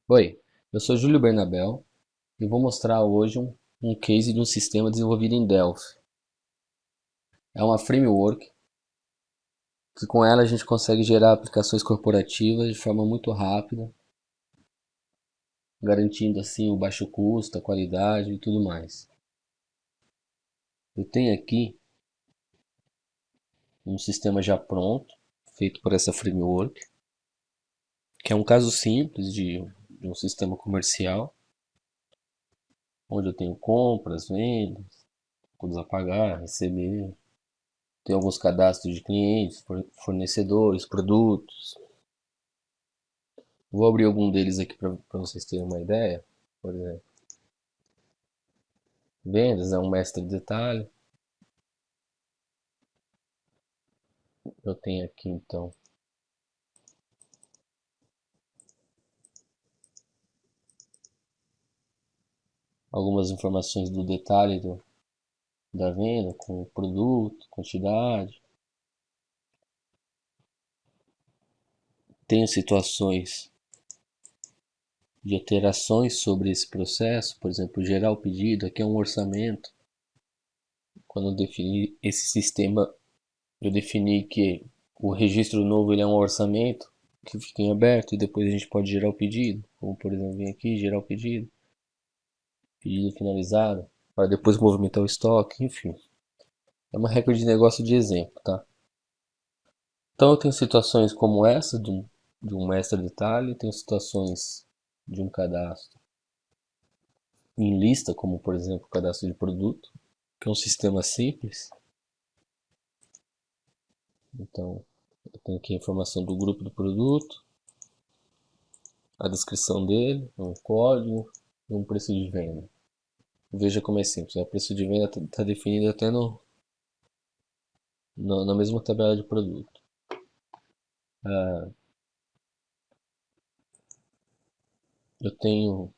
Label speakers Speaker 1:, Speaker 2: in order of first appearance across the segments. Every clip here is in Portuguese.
Speaker 1: Oi, eu sou Júlio Bernabel e vou mostrar hoje um case de um sistema desenvolvido em Delphi. É uma framework que com ela a gente consegue gerar aplicações corporativas de forma muito rápida, garantindo assim o baixo custo, a qualidade e tudo mais. Eu tenho aqui um sistema já pronto, feito por essa framework, que é um caso simples de um sistema comercial, onde eu tenho compras, vendas, contas a pagar, receber. Tem alguns cadastros de clientes, fornecedores, produtos. Vou abrir algum deles aqui para vocês terem uma ideia. Por exemplo, vendas é um mestre de detalhe. Eu tenho aqui então algumas informações do detalhe da venda, com produto, quantidade. Tenho situações de alterações sobre esse processo, por exemplo, gerar o pedido. Aqui é um orçamento. Quando eu defini esse sistema, eu defini que o registro novo ele é um orçamento que fica em aberto e depois a gente pode gerar o pedido. Como por exemplo, vem aqui, gerar o pedido, pedido finalizado, para depois movimentar o estoque, enfim. É uma regra de negócio de exemplo, tá? Então eu tenho situações como essa de um mestre detalhe, tenho situações de um cadastro em lista, como por exemplo o cadastro de produto, que é um sistema simples. Então eu tenho aqui a informação do grupo do produto, a descrição dele, um código e um preço de venda. Veja como é simples, o preço de venda está definido até na mesma tabela de produto. Eu tenho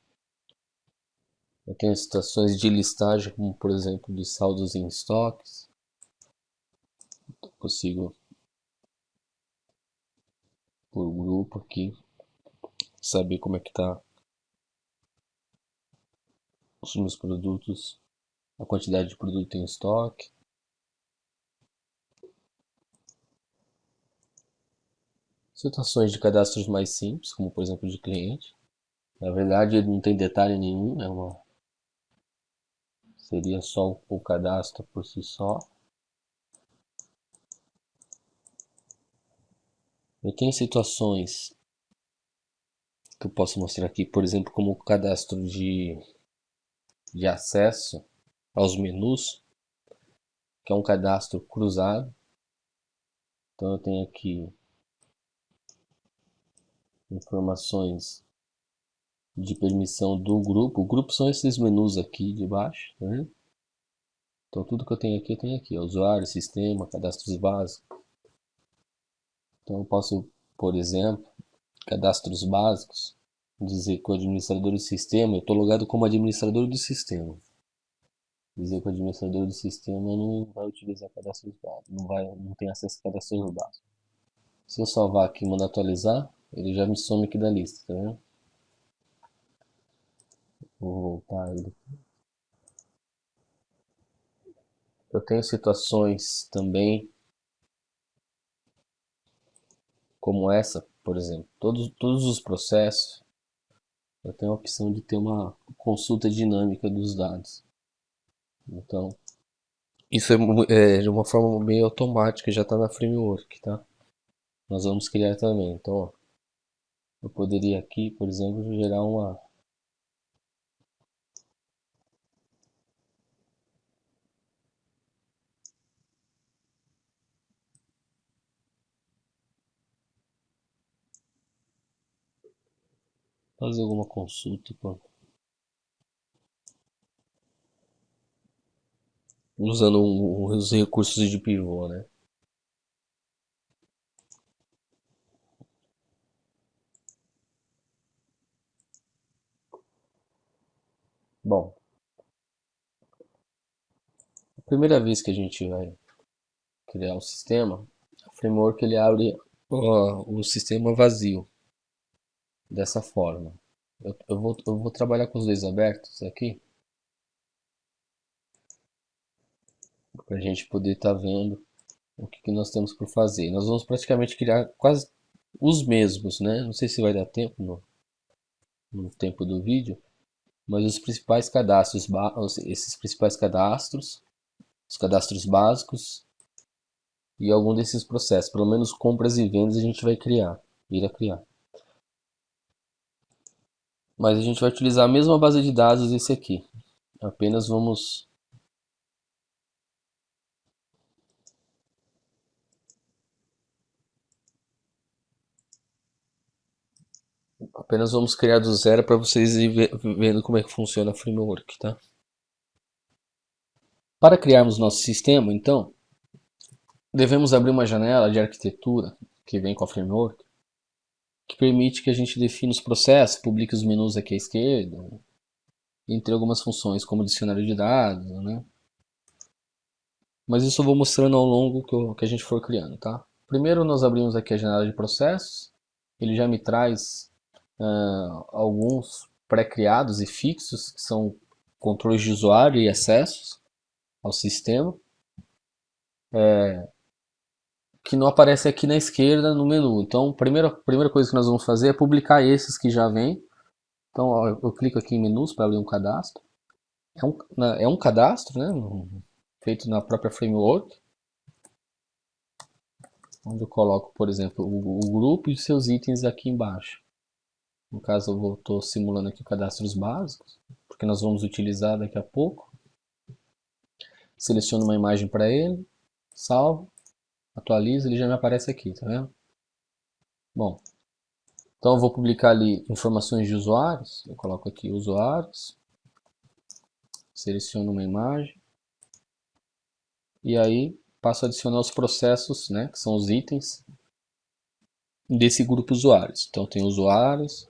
Speaker 1: situações de listagem, como por exemplo de saldos em estoques. Consigo por grupo aqui saber como é que está os meus produtos, a quantidade de produto em estoque. Situações de cadastros mais simples, como por exemplo de cliente. Na verdade ele não tem detalhe nenhum, seria só o cadastro por si só. Eu tenho situações que eu posso mostrar aqui, por exemplo, como o cadastro de acesso aos menus, que é um cadastro cruzado. Então eu tenho aqui informações de permissão do grupo. O grupo são esses menus aqui de baixo, tá vendo? Então tudo que eu tenho aqui, usuário, sistema, cadastros básicos. Então eu posso, por exemplo, cadastros básicos, dizer que o administrador do sistema, eu estou logado como administrador do sistema. Dizer que o administrador do sistema não vai utilizar cadastros básicos, não tem acesso a cadastros básicos. Se eu salvar aqui e mandar atualizar, ele já me some aqui da lista, tá vendo? Vou voltar ele. Eu tenho situações também como essa, por exemplo, todos os processos, eu tenho a opção de ter uma consulta dinâmica dos dados. Então, isso é de uma forma meio automática, já está na framework, tá? Nós vamos criar também. Então, ó, eu poderia aqui, por exemplo, gerar uma fazer alguma consulta usando os recursos de pivô, né? Bom, a primeira vez que a gente vai criar um sistema, o framework ele abre o sistema vazio dessa forma. Eu vou trabalhar com os dois abertos aqui, para a gente poder estar vendo o que nós temos por fazer. Nós vamos praticamente criar quase os mesmos, né? Não sei se vai dar tempo no tempo do vídeo, mas os principais cadastros, esses principais cadastros, os cadastros básicos e algum desses processos, pelo menos compras e vendas a gente vai criar, irá criar. Mas a gente vai utilizar a mesma base de dados esse aqui. Apenas vamos apenas vamos criar do zero para vocês irem vendo como é que funciona a framework, tá? Para criarmos nosso sistema, então, devemos abrir uma janela de arquitetura que vem com a framework, que permite que a gente defina os processos, publique os menus aqui à esquerda, entre algumas funções, como dicionário de dados, né? Mas isso eu vou mostrando ao longo que a gente for criando, tá? Primeiro nós abrimos aqui a janela de processos, ele já me traz alguns pré-criados e fixos, que são controles de usuário e acessos ao sistema, que não aparece aqui na esquerda no menu. Então, a primeira coisa que nós vamos fazer é publicar esses que já vêm. Então, ó, eu clico aqui em menus para abrir um cadastro. É um cadastro, né, feito na própria framework, onde eu coloco, por exemplo, o grupo e seus itens aqui embaixo. No caso, eu estou simulando aqui cadastros básicos, porque nós vamos utilizar daqui a pouco. Seleciono uma imagem para ele, salvo, atualizo, ele já me aparece aqui, tá vendo? Bom, então eu vou publicar ali informações de usuários, eu coloco aqui usuários, seleciono uma imagem, e aí passo a adicionar os processos, né, que são os itens desse grupo usuários. Então tem usuários,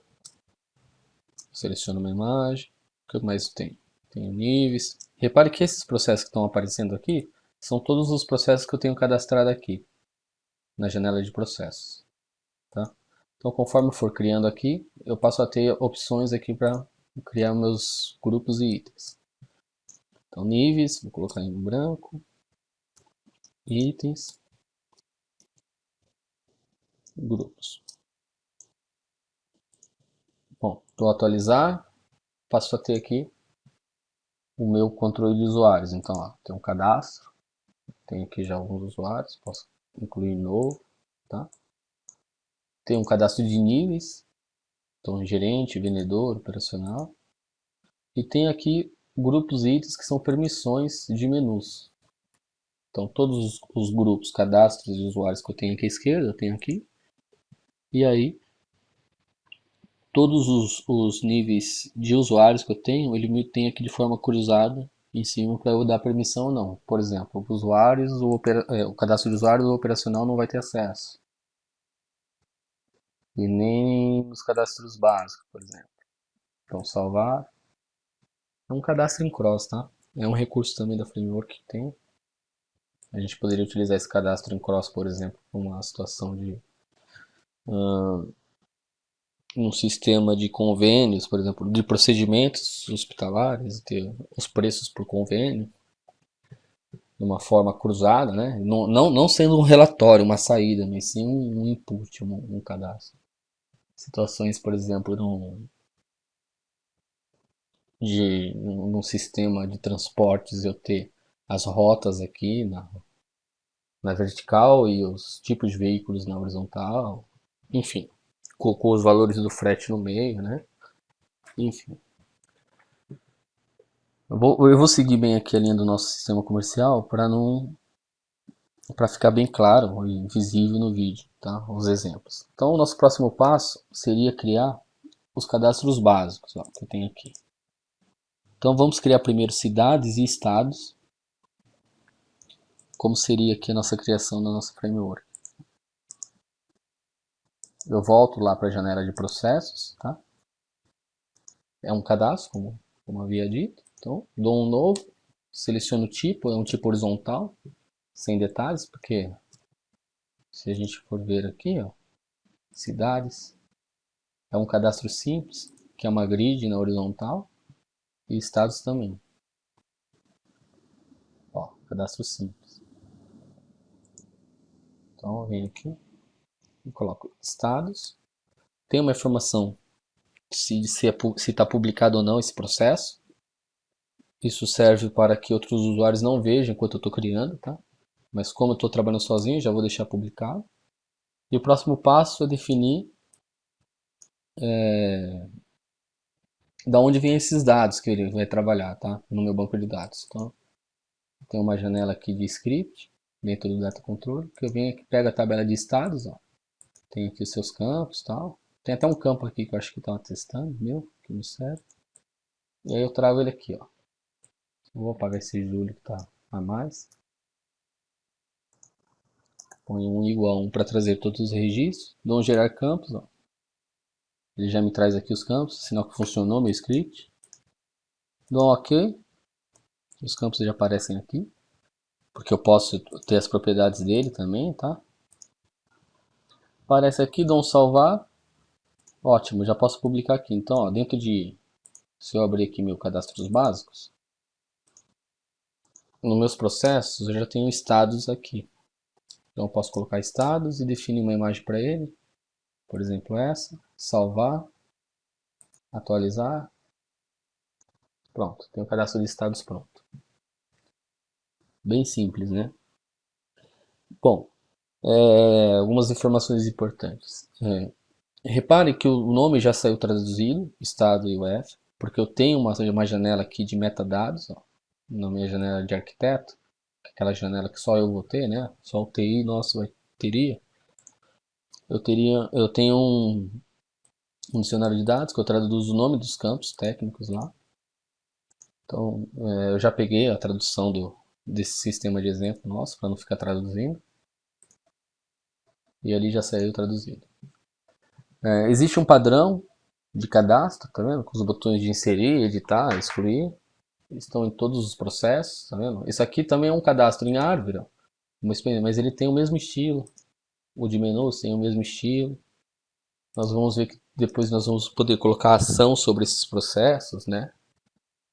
Speaker 1: seleciono uma imagem, o que mais tem? Tenho níveis. Repare que esses processos que estão aparecendo aqui são todos os processos que eu tenho cadastrado aqui na janela de processos, tá? Então, conforme eu for criando aqui, eu passo a ter opções aqui para criar meus grupos e itens. Então, níveis, vou colocar em branco, itens, grupos. Bom, vou atualizar, passo a ter aqui o meu controle de usuários. Então, ó, tem um cadastro, tem aqui já alguns usuários, posso incluir novo, tá? Tem um cadastro de níveis, então gerente, vendedor, operacional. E tem aqui grupos e itens que são permissões de menus. Então todos os grupos, cadastros de usuários que eu tenho aqui à esquerda, eu tenho aqui. E aí todos os níveis de usuários que eu tenho, ele me tem aqui de forma cruzada em cima para eu dar permissão ou não. Por exemplo, usuários, o cadastro de usuários, o operacional não vai ter acesso. E nem nos cadastros básicos, por exemplo. Então salvar. É um cadastro em cross, tá? É um recurso também da framework que tem. A gente poderia utilizar esse cadastro em cross, por exemplo, para uma situação de um sistema de convênios, por exemplo, de procedimentos hospitalares, ter os preços por convênio, de uma forma cruzada, né? Não sendo um relatório, uma saída, mas sim um input, um cadastro. Situações, por exemplo, num sistema de transportes, eu ter as rotas aqui na vertical e os tipos de veículos na horizontal, enfim, colocou os valores do frete no meio, né? Enfim. Eu vou seguir bem aqui a linha do nosso sistema comercial para ficar bem claro e visível no vídeo, tá? Os exemplos. Então, o nosso próximo passo seria criar os cadastros básicos, ó, que eu tenho aqui. Então, vamos criar primeiro cidades e estados, como seria aqui a nossa criação da nossa framework. Eu volto lá para a janela de processos, tá? É um cadastro, como havia dito. Então, dou um novo, seleciono o tipo, é um tipo horizontal, sem detalhes, porque se a gente for ver aqui, ó, cidades, é um cadastro simples. que é uma grid na horizontal, e estados também. Ó, cadastro simples. Então eu venho aqui e coloco estados. Tem uma informação se está publicado ou não esse processo. Isso serve para que outros usuários não vejam enquanto eu estou criando, tá? Mas como eu estou trabalhando sozinho, já vou deixar publicado. E o próximo passo é definir da onde vem esses dados que ele vai trabalhar, tá? No meu banco de dados. Então, tem uma janela aqui de script dentro do Data Controller, que eu venho aqui, pego a tabela de estados, ó. Tem aqui os seus campos, tal. Tem até um campo aqui que eu acho que estava testando, meu, que não serve. E aí eu trago ele aqui, ó. Vou apagar esse Júlio que tá a mais. Põe um igual a 1 para trazer todos os registros. Dou um gerar campos, ó. Ele já me traz aqui os campos, sinal que funcionou meu script. Dou um OK. Os campos já aparecem aqui, porque eu posso ter as propriedades dele também, tá? Aparece aqui, dou um salvar. Ótimo, já posso publicar aqui. Então, ó, dentro de... Se eu abrir aqui meu cadastros básicos, nos meus processos eu já tenho estados aqui. Então eu posso colocar estados e definir uma imagem para ele. Por exemplo essa. Salvar. Atualizar. Pronto, tem o cadastro de estados pronto. Bem simples, né? Bom, algumas informações importantes. Repare que o nome já saiu traduzido, estado e UF, porque eu tenho uma janela aqui de metadados, ó, na minha janela de arquiteto, aquela janela que só eu vou ter, né? Só o TI nosso teria. Eu tenho um dicionário de dados que eu traduzo o nome dos campos técnicos lá. Então, eu já peguei a tradução desse sistema de exemplo nosso, para não ficar traduzindo. E ali já saiu traduzido. Existe um padrão de cadastro, tá vendo? Com os botões de inserir, editar, excluir. Estão em todos os processos, tá vendo? Isso aqui também é um cadastro em árvore, ó, mas ele tem o mesmo estilo. O de menu tem o mesmo estilo. Nós vamos ver que depois nós vamos poder colocar ação sobre esses processos, né?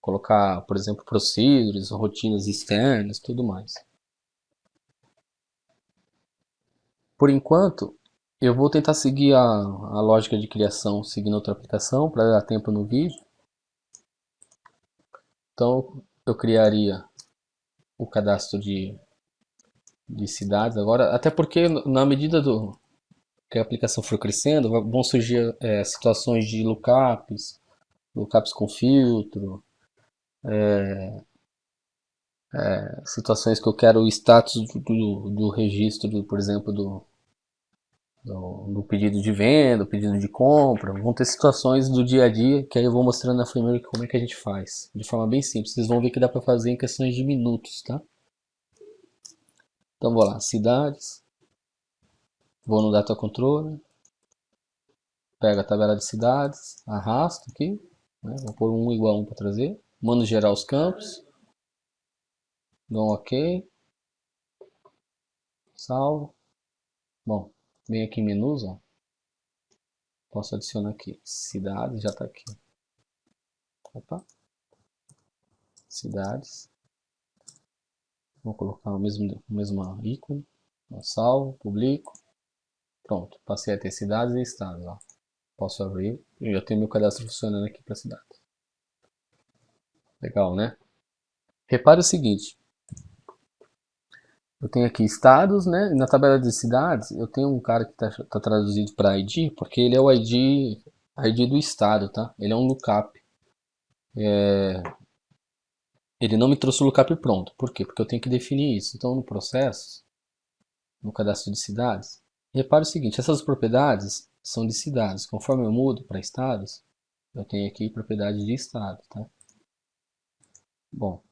Speaker 1: Colocar, por exemplo, procedures, rotinas externas, tudo mais. Por enquanto, eu vou tentar seguir a lógica de criação seguindo outra aplicação para dar tempo no vídeo. Então, eu criaria o cadastro de cidades agora, até porque na medida que a aplicação for crescendo, vão surgir situações de lookups com filtro, situações que eu quero o status do registro, por exemplo, do pedido de venda, do pedido de compra. Vão ter situações do dia a dia que aí eu vou mostrando na Framework como é que a gente faz, de forma bem simples. Vocês vão ver que dá para fazer em questões de minutos, tá? Então vou lá, cidades, vou no Data Controller, pego a tabela de cidades, arrasto aqui, né? Vou pôr um igual a 1 para trazer, mando gerar os campos, dou um OK, salvo. Bom, vem aqui em menus, ó. Posso adicionar aqui cidades, já está aqui. Opa. Cidades. Vou colocar o mesmo ícone. Salvo, publico. Pronto, passei a ter cidades e estados. Ó. Posso abrir e já tenho meu cadastro funcionando aqui para cidades. Legal, né? Repare o seguinte. Eu tenho aqui estados, né? E na tabela de cidades eu tenho um cara que está traduzido para ID, porque ele é o ID do estado, tá? Ele é um lookup. Ele não me trouxe o lookup pronto. Por quê? Porque eu tenho que definir isso. Então no processo, no cadastro de cidades, repare o seguinte, essas propriedades são de cidades. Conforme eu mudo para estados, eu tenho aqui propriedade de estado, tá? Bom,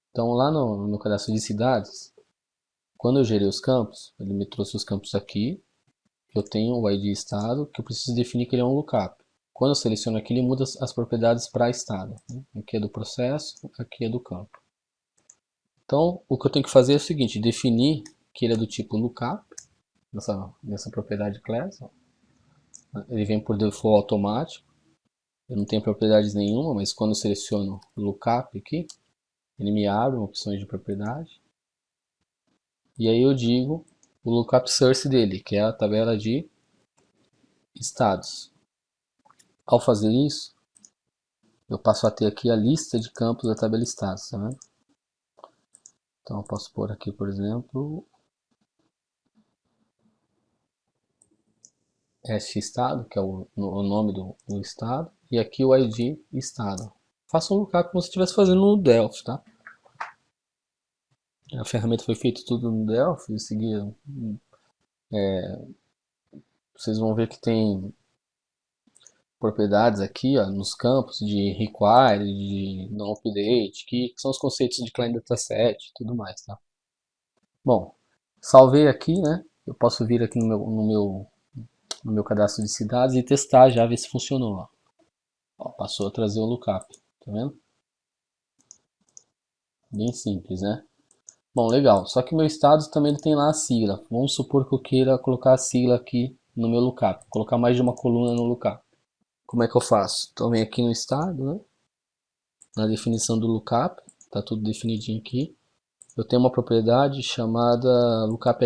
Speaker 1: então lá no cadastro de cidades, quando eu gerei os campos, ele me trouxe os campos aqui. Eu tenho o ID estado, que eu preciso definir que ele é um lookup. Quando eu seleciono aqui, ele muda as propriedades para estado. Aqui é do processo, aqui é do campo. Então, o que eu tenho que fazer é o seguinte, definir que ele é do tipo lookup, nessa propriedade class. Ele vem por default automático. Eu não tenho propriedades nenhuma, mas quando eu seleciono o lookup aqui, ele me abre opções de propriedade. E aí eu digo o lookup source dele, que é a tabela de estados. Ao fazer isso, eu passo a ter aqui a lista de campos da tabela estados, tá vendo? Então eu posso pôr aqui, por exemplo, este estado, que é o nome do estado, e aqui o ID estado. Faça um lookup como se estivesse fazendo no Delphi, tá? A ferramenta foi feita tudo no Delphi, em seguida vocês vão ver que tem propriedades aqui, ó, nos campos de require, de non update, que são os conceitos de client dataset e tudo mais, tá? Bom, salvei aqui, né? Eu posso vir aqui no meu cadastro de cidades e testar já, ver se funcionou. Ó, passou a trazer o lookup, tá vendo? Bem simples, né? Bom, legal. Só que o meu estado também tem lá a sigla. Vamos supor que eu queira colocar a sigla aqui no meu lookup, colocar mais de uma coluna no lookup. Como é que eu faço? Então vem aqui no estado, né? Na definição do lookup, tá tudo definidinho aqui. Eu tenho uma propriedade chamada lookup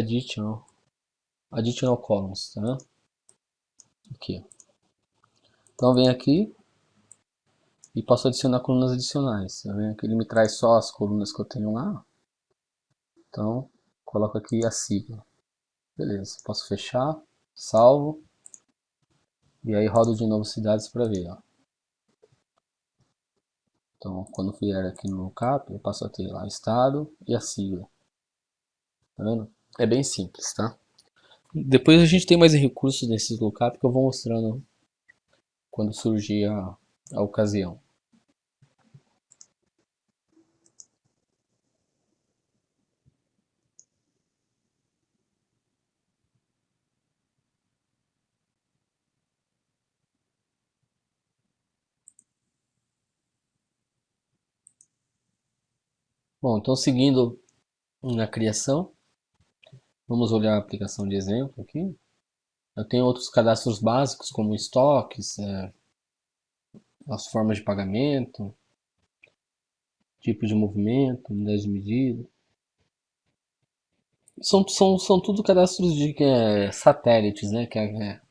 Speaker 1: additional columns, tá? Aqui. Então vem aqui e posso adicionar colunas adicionais. Tá vendo? Aqui ele me traz só as colunas que eu tenho lá. Então coloco aqui a sigla. Beleza, posso fechar, salvo e aí rodo de novo cidades para ver, ó. Então, quando vier aqui no lookup, eu passo a ter lá o estado e a sigla. Tá vendo? É bem simples, tá? Depois a gente tem mais recursos nesses lookup que eu vou mostrando quando surgir a ocasião. Bom, então seguindo na criação, vamos olhar a aplicação de exemplo aqui. Eu tenho outros cadastros básicos como estoques, as formas de pagamento, tipo de movimento, unidades de medida. São tudo cadastros de satélites, né, que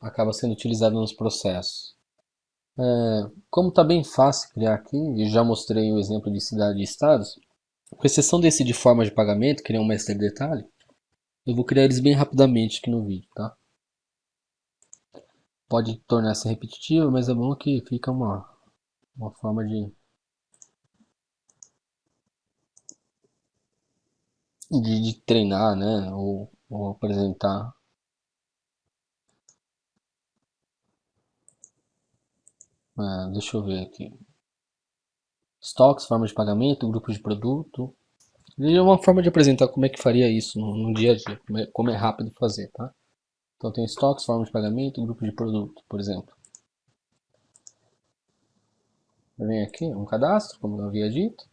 Speaker 1: acaba sendo utilizado nos processos. Como está bem fácil criar aqui, e já mostrei o exemplo de cidade e estados, com exceção desse de forma de pagamento, que é um master detalhe, eu vou criar eles bem rapidamente aqui no vídeo, tá? Pode tornar-se repetitivo, mas é bom que fica uma forma de treinar, né? Ou apresentar. Deixa eu ver aqui. Estoques, forma de pagamento, grupo de produto. É uma forma de apresentar como é que faria isso no dia a dia, como é rápido fazer, tá? Então tem estoques, forma de pagamento, grupo de produto, por exemplo. Vem aqui, um cadastro, como eu havia dito.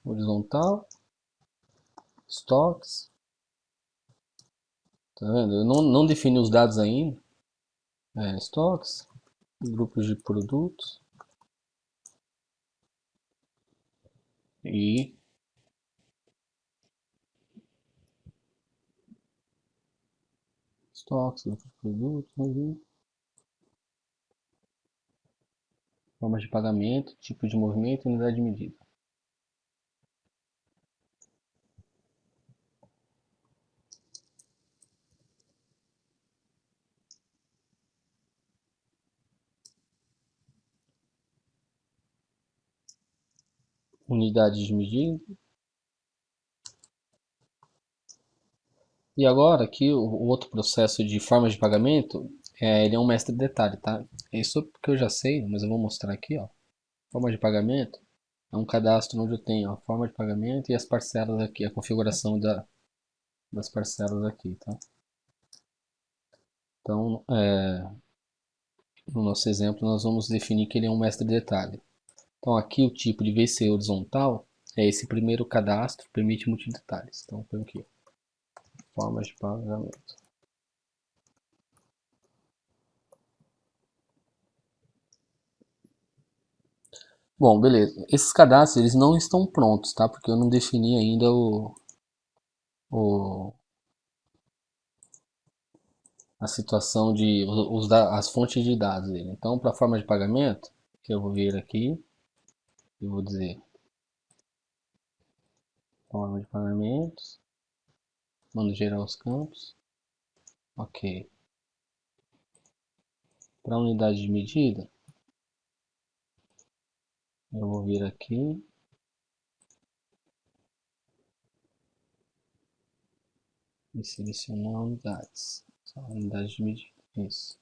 Speaker 1: Horizontal. Estoques. Tá vendo? Eu não defini os dados ainda. Estoques. Grupos de produtos. E estoques, grupos de produtos. Formas de pagamento, tipo de movimento e unidade de medida. Unidade de medida. E agora aqui o outro processo de formas de pagamento, ele é um mestre detalhe, tá? Isso porque eu já sei, mas eu vou mostrar aqui, ó. Forma de pagamento é um cadastro onde eu tenho a forma de pagamento e as parcelas aqui, a configuração das parcelas aqui, tá? Então, no nosso exemplo, nós vamos definir que ele é um mestre detalhe. Então, aqui o tipo de VC horizontal é esse primeiro cadastro, permite multidetalhes. Então, põe aqui, formas de pagamento. Bom, beleza. Esses cadastros eles não estão prontos, tá? Porque eu não defini ainda o a situação de as fontes de dados dele. Então, para a forma de pagamento, eu vou vir aqui e vou dizer forma de pagamentos, mando gerar os campos, ok. Para unidade de medida, eu vou vir aqui e selecionar unidades, só unidade de medida, isso.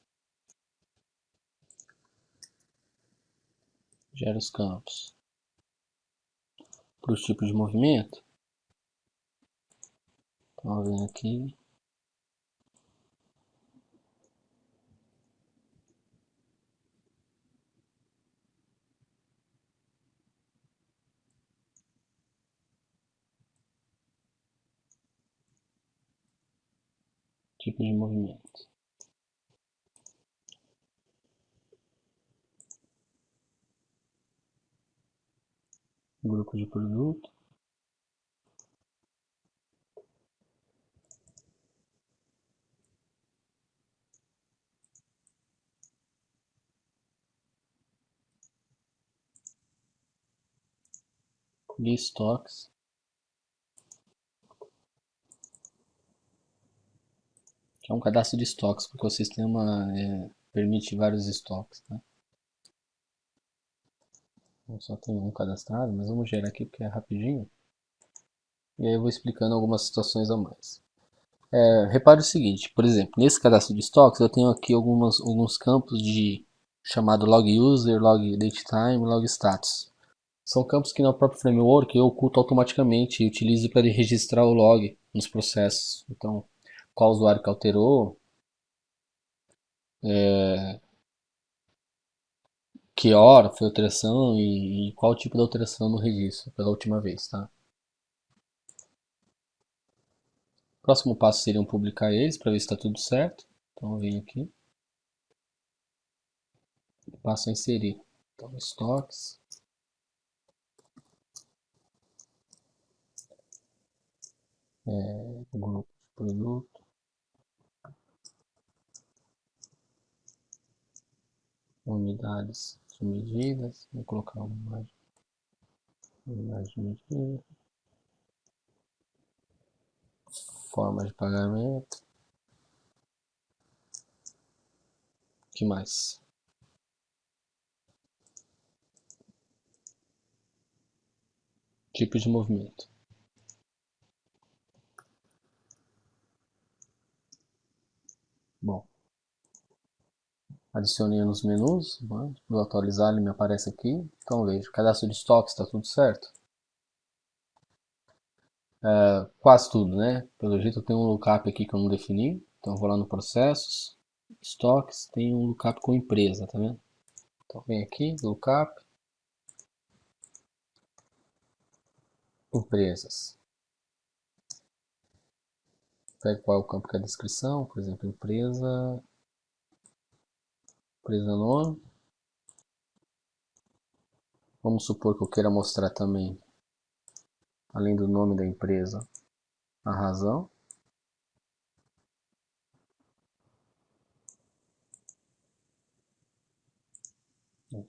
Speaker 1: Gera os campos. Para os tipos de movimento, então vem aqui, tipo de movimento. Grupo de produto. De estoques. Que é um cadastro de estoques, porque o sistema permite vários estoques. Tá? Eu só tenho um cadastrado, mas vamos gerar aqui porque é rapidinho. E aí eu vou explicando algumas situações a mais. Repare o seguinte, por exemplo, nesse cadastro de estoques eu tenho aqui alguns campos de chamado log user, log datetime, log status. São campos que no próprio framework eu oculto automaticamente e utilizo para registrar o log nos processos. Então, qual usuário que alterou, que hora foi a alteração e qual tipo de alteração no registro pela última vez, tá? O próximo passo seria publicar eles para ver se está tudo certo. Então eu venho aqui e passo a inserir. Então, estoques, grupo de produto, unidades de medidas, vou colocar uma unidade de medida, forma de pagamento, que mais? Tipo de movimento. Bom, adicionei nos menus, vou atualizar, ele me aparece aqui. Então vejo, cadastro de estoques, está tudo certo. Quase tudo, né? Pelo jeito eu tenho um lookup aqui que eu não defini. Então eu vou lá no processos, estoques, tem um lookup com empresa, tá vendo? Então vem aqui, lookup, empresas. Pega qual é o campo que é a descrição, por exemplo, empresa nome. Vamos supor que eu queira mostrar também, além do nome da empresa, a razão.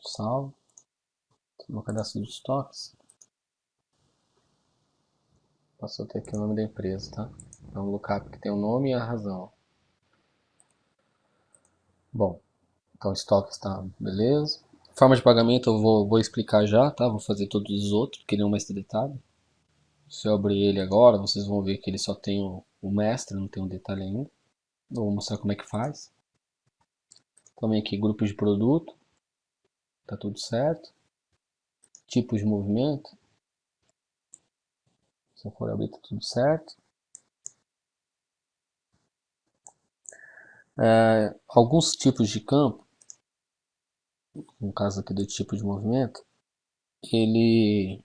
Speaker 1: Salvo. No cadastro de estoques. Passou a ter aqui o nome da empresa, tá? É um lookup que tem o nome e a razão. Bom, então estoque está beleza. Forma de pagamento eu vou explicar já, tá? Vou fazer todos os outros, porque ele é um mestre detalhe. Se eu abrir ele agora, vocês vão ver que ele só tem o mestre, não tem um detalhe ainda. Eu vou mostrar como é que faz. Também aqui grupos de produto, tá tudo certo. Tipos de movimento, se eu for abrir tá tudo certo. Alguns tipos de campo, no caso aqui do tipo de movimento, ele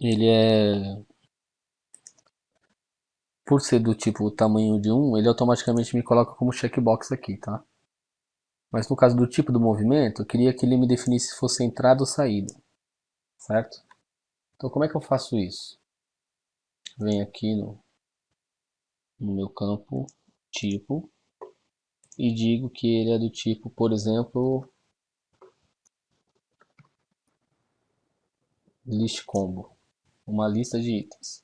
Speaker 1: é, por ser do tipo tamanho de 1, ele automaticamente me coloca como checkbox aqui, tá? Mas no caso do tipo do movimento, eu queria que ele me definisse se fosse entrada ou saída, certo? Então como é que eu faço isso? Venho aqui no meu campo tipo e digo que ele é do tipo, por exemplo, list combo, uma lista de itens.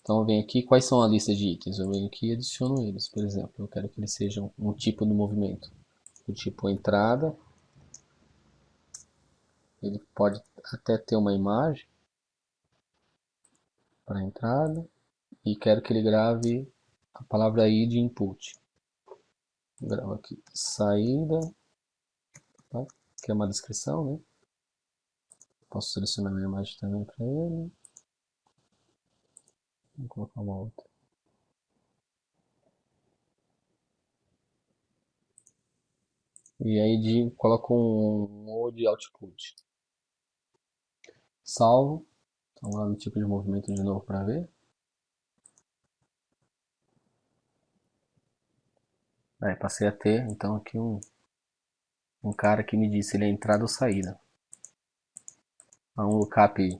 Speaker 1: Então eu venho aqui, quais são a lista de itens? Eu venho aqui e adiciono eles, por exemplo. Eu quero que eles sejam um tipo do movimento. O tipo entrada, ele pode até ter uma imagem para entrada. E quero que ele grave a palavra I de input. Gravo aqui saída, tá? Que é uma descrição, né? Posso selecionar minha imagem também para ele. Vou colocar uma outra. E aí coloco um mode output. Salvo. Então lá no tipo de movimento de novo para ver. Aí passei a ter então aqui um cara que me disse ele é entrada ou saída. Um lookup,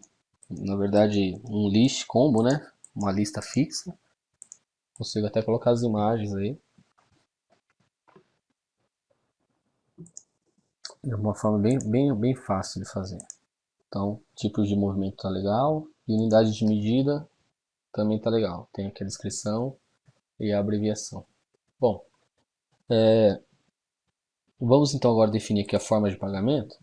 Speaker 1: na verdade um list combo, né? Uma lista fixa. Consigo até colocar as imagens aí. É uma forma bem fácil de fazer. Então, tipos de movimento tá legal. E unidade de medida também tá legal. Tem aqui a descrição e a abreviação. Bom, vamos então agora definir aqui a forma de pagamento,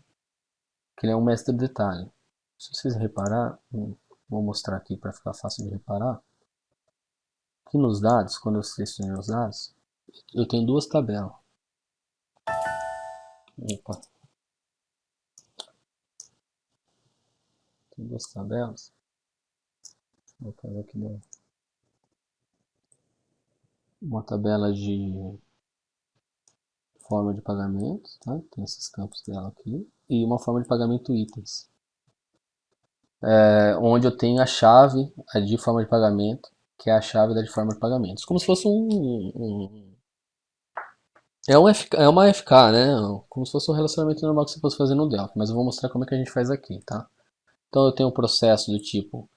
Speaker 1: que ele é um mestre detalhe. Se vocês reparar, vou mostrar aqui para ficar fácil de reparar. Aqui nos dados, quando eu selecionei os dados, eu tenho duas tabelas. Opa, tem duas tabelas. Vou fazer aqui uma tabela de forma de pagamento, tá? Tem esses campos dela aqui. E uma forma de pagamento itens. Onde eu tenho a chave de forma de pagamento, que é a chave da de forma de pagamentos. Como se fosse é uma FK, né? Como se fosse um relacionamento normal que você fosse fazer no Delphi. Mas eu vou mostrar como é que a gente faz aqui, tá? Então eu tenho um processo do tipo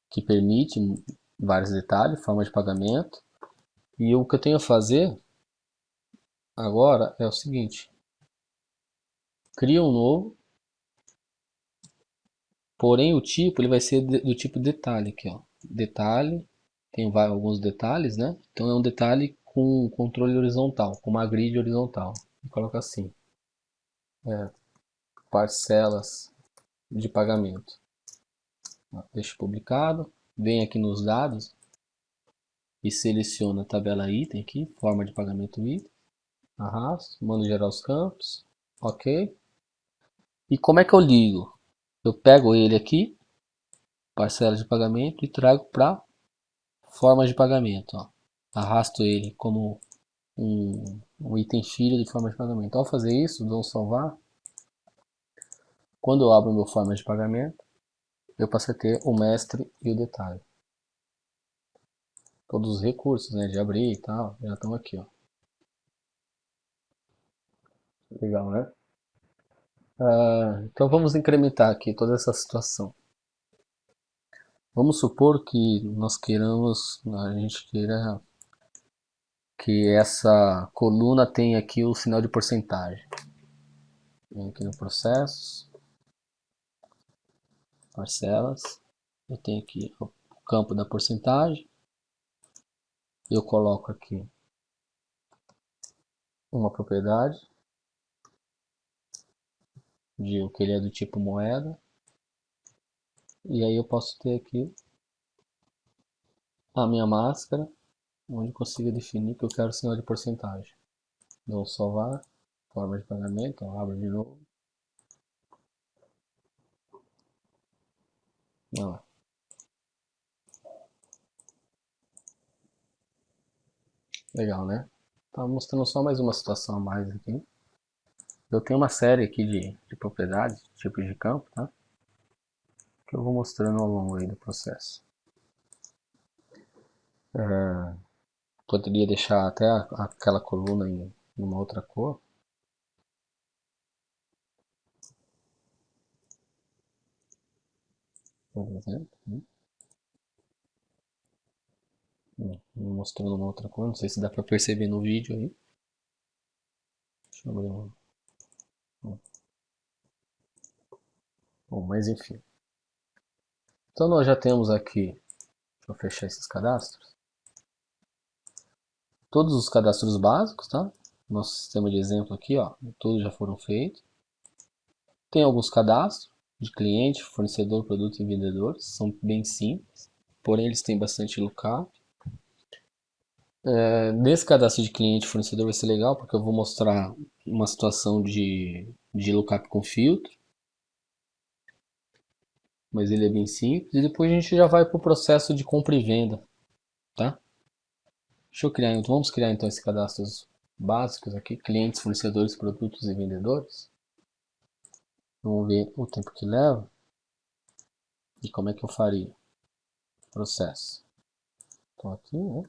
Speaker 1: que permite vários detalhes, forma de pagamento. E o que eu tenho a fazer agora é o seguinte. Cria um novo. Porém o tipo ele vai ser do tipo detalhe aqui, ó. Detalhe, tem alguns detalhes, né? Então é um detalhe com controle horizontal, com uma grid horizontal. Vou colocar assim, parcelas de pagamento. Deixo publicado, vem aqui nos dados e seleciona a tabela item aqui, forma de pagamento item, arrasto, mando gerar os campos, ok. E como é que eu ligo? Eu pego ele aqui, parcela de pagamento, e trago para forma de pagamento, ó. Arrasto ele como um item filho de forma de pagamento. Ao fazer isso, dou um salvar. Quando eu abro meu forma de pagamento, eu passo a ter o mestre e o detalhe. Todos os recursos, né, de abrir e tal, já estão aqui, ó. Legal, né? Então vamos incrementar aqui toda essa situação. Vamos supor que nós queiramos, a gente queira que essa coluna tenha aqui o sinal de porcentagem. Vem aqui no processo, parcelas, eu tenho aqui o campo da porcentagem, eu coloco aqui uma propriedade de o que ele é do tipo moeda, e aí eu posso ter aqui a minha máscara, onde eu consigo definir que eu quero o sinal de porcentagem. Dou um salvar, forma de pagamento, eu abro de novo. Ó. Legal, né? Tá mostrando só mais uma situação a mais aqui. Eu tenho uma série aqui de propriedades, tipos de campo, tá? Que eu vou mostrando ao longo aí do processo. Poderia deixar até aquela coluna em uma outra cor. por exemplo. Mostrando uma outra coisa, não sei se dá para perceber no vídeo aí. Deixa eu abrir Bom, mas enfim. Então nós já temos aqui, deixa eu fechar esses cadastros, todos os cadastros básicos, tá? Nosso sistema de exemplo aqui, ó, todos já foram feitos. Tem alguns cadastros de cliente, fornecedor, produto e vendedores, são bem simples, porém eles têm bastante lookup. Nesse cadastro de cliente e fornecedor vai ser legal, porque eu vou mostrar uma situação de lookup com filtro, mas ele é bem simples, e depois a gente já vai para o processo de compra e venda, tá? Deixa eu criar, então vamos criar então esses cadastros básicos aqui, clientes, fornecedores, produtos e vendedores. Vamos ver o tempo que leva e como é que eu faria. Processo. Então aqui, né?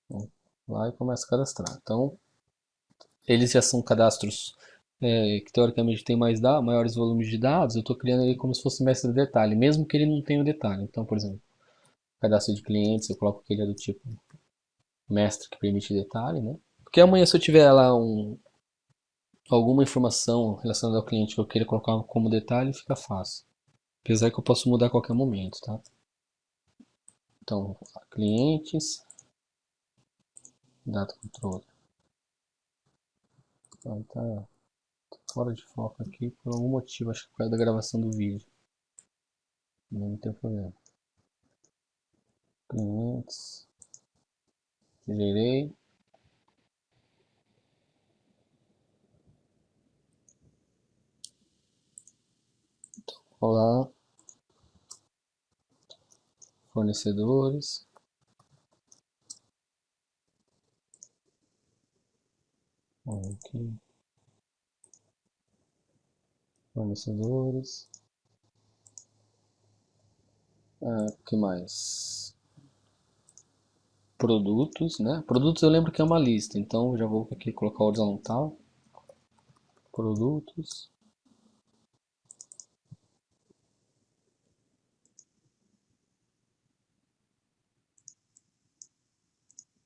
Speaker 1: Vamos lá e começo a cadastrar. Então, eles já são cadastros que teoricamente tem maiores volumes de dados. Eu estou criando ele como se fosse mestre de detalhe, mesmo que ele não tenha o detalhe. Então, por exemplo, cadastro de clientes, eu coloco que ele é do tipo mestre que permite detalhe, né? Porque amanhã se eu tiver lá alguma informação relacionada ao cliente que eu queira colocar como detalhe, fica fácil. Apesar que eu posso mudar a qualquer momento, tá? Então, clientes, data controle. Então, tá fora de foco aqui por algum motivo, acho que por causa da gravação do vídeo. Não tem problema. Clientes, gerei. Olá, fornecedores. Aqui. Fornecedores. O que mais? Produtos, né? Produtos eu lembro que é uma lista, então já vou aqui colocar horizontal. Produtos.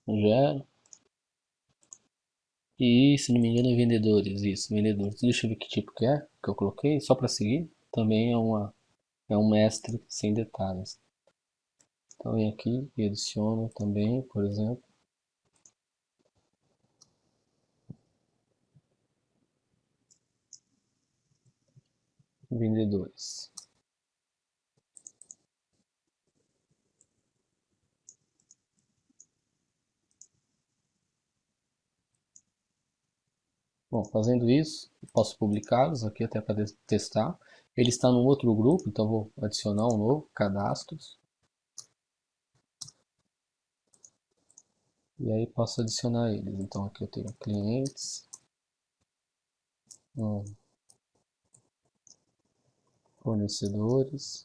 Speaker 1: Gero. E se não me engano é vendedores, isso, vendedores. Deixa eu ver que tipo que é, que eu coloquei, só para seguir. Também é um mestre sem detalhes. Então vem aqui e adiciono também, por exemplo. Vendedores. Bom, fazendo isso, posso publicá-los aqui até para testar. Ele está num outro grupo, então vou adicionar um novo, cadastros. E aí posso adicionar eles. Então aqui eu tenho clientes, fornecedores,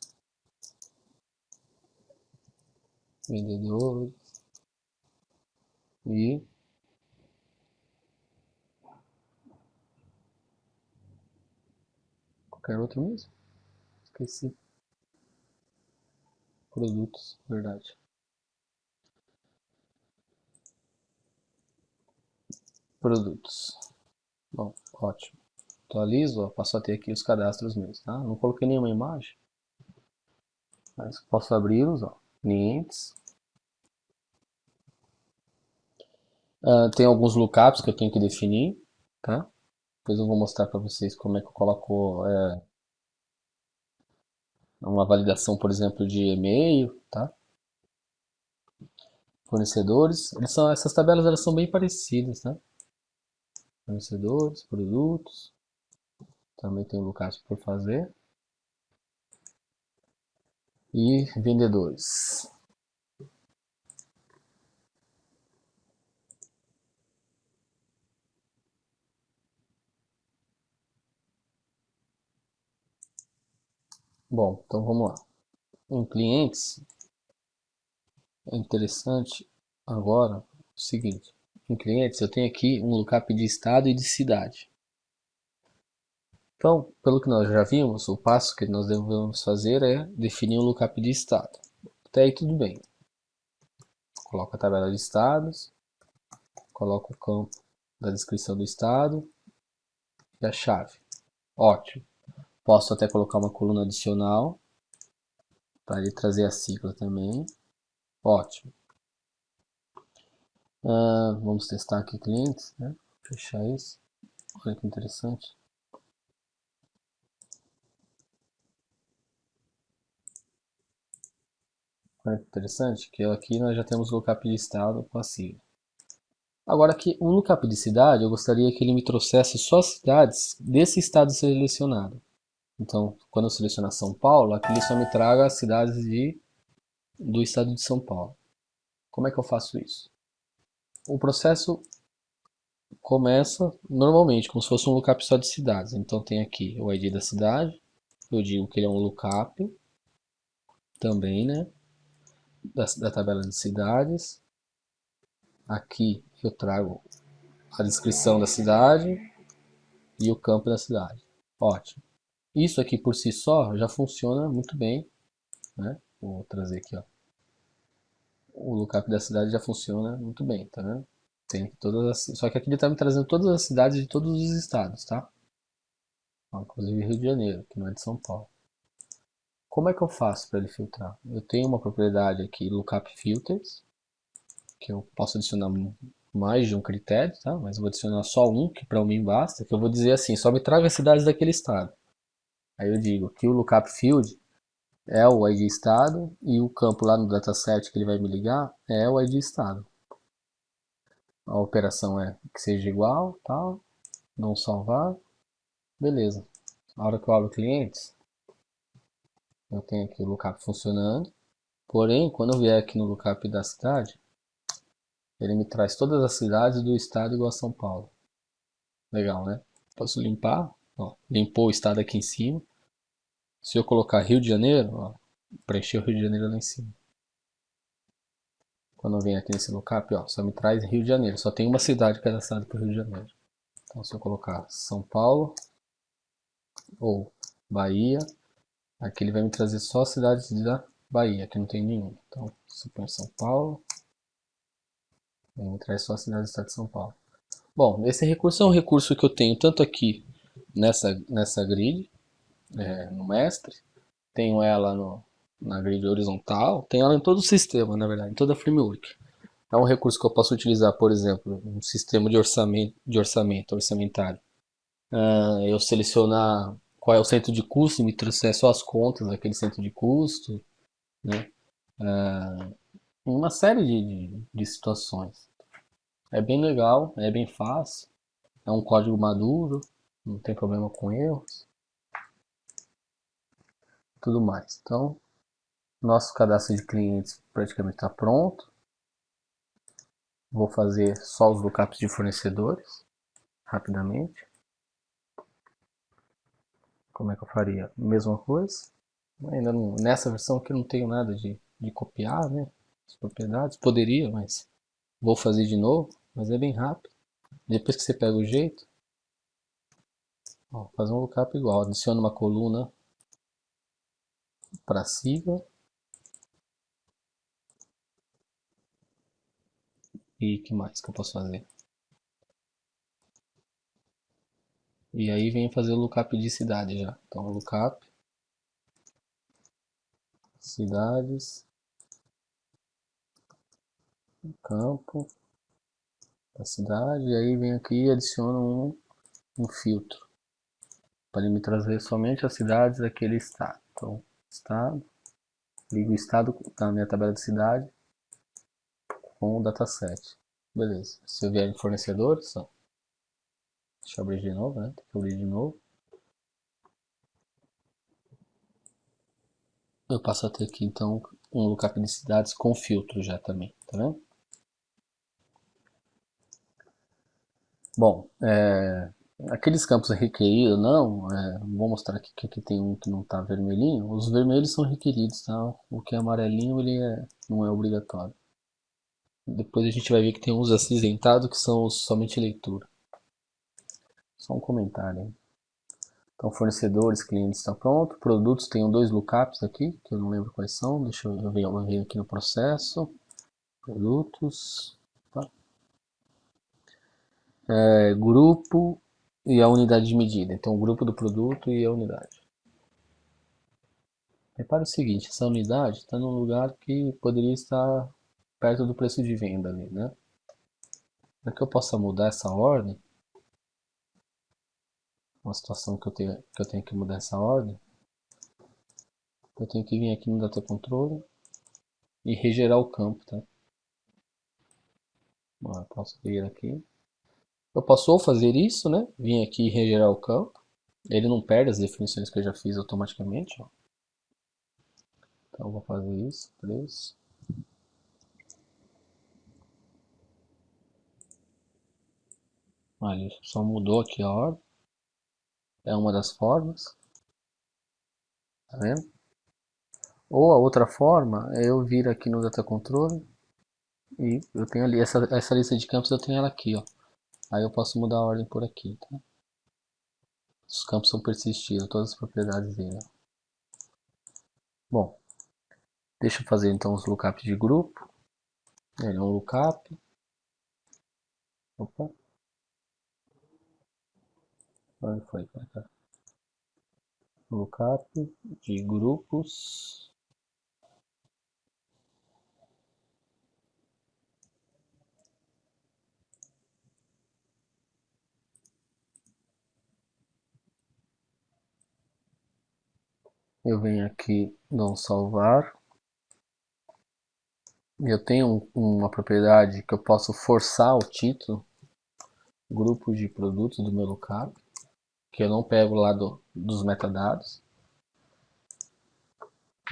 Speaker 1: vendedores e qualquer outro mesmo. Esqueci. Produtos, verdade. Produtos. Bom, ótimo. Atualizo, ó, passo a ter aqui os cadastros meus, tá? Não coloquei nenhuma imagem, mas posso abri-los, ó. Clientes. Tem alguns lookups que eu tenho que definir, tá? Depois eu vou mostrar para vocês como é que eu coloco uma validação, por exemplo, de e-mail, tá? Fornecedores, essas tabelas elas são bem parecidas, tá? Fornecedores, produtos, também tem lookups por fazer. E vendedores. Bom, então vamos lá. Em clientes, é interessante agora o seguinte. Em clientes eu tenho aqui um lookup de estado e de cidade. Então, pelo que nós já vimos, o passo que nós devemos fazer é definir um lookup de estado. Até aí tudo bem. Coloco a tabela de estados, coloco o campo da descrição do estado e a chave. Ótimo. Posso até colocar uma coluna adicional para ele trazer a sigla também. Ótimo. Vamos testar aqui clientes, né? Fechar isso. Olha que interessante. Olha que interessante que aqui nós já temos o lookup de estado com a sigla. Agora aqui, um lookup de cidade, eu gostaria que ele me trouxesse só as cidades desse estado selecionado. Então, quando eu selecionar São Paulo, aqui ele só me traga as cidades do estado de São Paulo. Como é que eu faço isso? O processo começa normalmente, como se fosse um lookup só de cidades. Então tem aqui o ID da cidade, eu digo que ele é um lookup também, né? Da tabela de cidades. Aqui eu trago a descrição da cidade e o campo da cidade. Ótimo. Isso aqui por si só já funciona muito bem, né? Vou trazer aqui, ó. O lookup da cidade já funciona muito bem, tá vendo? Tem só que aqui ele está me trazendo todas as cidades de todos os estados, tá? Ó, inclusive Rio de Janeiro, que não é de São Paulo. Como é que eu faço para ele filtrar? Eu tenho uma propriedade aqui, lookup filters, que eu posso adicionar mais de um critério, tá? Mas eu vou adicionar só um, que para mim basta, que eu vou dizer assim, só me traga as cidades daquele estado. Aí eu digo que o lookup field é o ID estado e o campo lá no dataset que ele vai me ligar é o ID estado. A operação é que seja igual, tal, não salvar, beleza. Na hora que eu abro clientes, eu tenho aqui o lookup funcionando, porém, quando eu vier aqui no lookup da cidade, ele me traz todas as cidades do estado igual a São Paulo. Legal, né? Posso limpar, ó, limpou o estado aqui em cima. Se eu colocar Rio de Janeiro, ó, preencher o Rio de Janeiro lá em cima. Quando eu venho aqui nesse lookup, ó, só me traz Rio de Janeiro. Só tem uma cidade cadastrada para o Rio de Janeiro. Então se eu colocar São Paulo ou Bahia, aqui ele vai me trazer só as cidades da Bahia, que não tem nenhuma. Então se eu põe São Paulo, ele me traz só as cidades do estado de São Paulo. Bom, esse recurso é um recurso que eu tenho tanto aqui nessa grid, no mestre, tenho ela na grid horizontal, tenho ela em todo o sistema, na verdade, em toda a framework. É um recurso que eu posso utilizar, por exemplo, um sistema de orçamentário. Eu selecionar qual é o centro de custo e me trouxer só as contas daquele centro de custo, né? Uma série de situações. É bem legal, é bem fácil, é um código maduro, não tem problema com erros, tudo mais. Então, nosso cadastro de clientes praticamente está pronto. Vou fazer só os lookups de fornecedores, rapidamente. Como é que eu faria? Mesma coisa. Ainda não, nessa versão aqui eu não tenho nada de copiar, né? As propriedades. Poderia, mas vou fazer de novo. Mas é bem rápido. Depois que você pega o jeito, ó, fazer um lookup igual. Adiciona uma coluna para sigla. E que mais que eu posso fazer? E aí vem fazer o lookup de cidade já. Então lookup cidades, campo da cidade, e aí vem aqui e adiciona um filtro para ele me trazer somente as cidades daquele estado. Então, estado, ligo o estado da minha tabela de cidade com o dataset. Beleza. Se eu vier em fornecedores, ó, deixa eu abrir de novo, né? Tem que abrir de novo. Eu passo a ter aqui então um lookup de cidades com filtro já também, tá vendo? Bom, aqueles campos requeridos, não, vou mostrar aqui que aqui tem um que não está vermelhinho. Os vermelhos são requeridos, tá? O que é amarelinho ele não é obrigatório. Depois a gente vai ver que tem uns acinzentados que são somente leitura. Só um comentário aí. Então, fornecedores, clientes está pronto. Produtos, tenho dois lookups aqui, que eu não lembro quais são. Deixa eu ver aqui no processo. Produtos. Tá. Grupo e a unidade de medida. Então, o grupo do produto e a unidade. Repare o seguinte, essa unidade está num lugar que poderia estar perto do preço de venda ali, né? Para que eu possa mudar essa ordem, uma situação que eu tenho que mudar essa ordem, eu tenho que vir aqui no Data Control e regerar o campo, tá? Eu posso vir aqui. Eu posso ou fazer isso, né? Vir aqui e regerar o campo. Ele não perde as definições que eu já fiz automaticamente, ó. Então eu vou fazer isso, preço. Olha, só mudou aqui a ordem. É uma das formas. Tá vendo? Ou a outra forma é eu vir aqui no Data Control e eu tenho ali essa lista de campos, eu tenho ela aqui, ó. Aí eu posso mudar a ordem por aqui, tá? Os campos são persistidos, todas as propriedades dele. Bom, deixa eu fazer então os lookups de grupo. Ele é um lookup. Opa. Onde foi? Pra cá. Lookup de grupos. Eu venho aqui, dou um salvar. Eu tenho uma propriedade que eu posso forçar o título, grupo de produtos do meu lookup, que eu não pego lá dos metadados.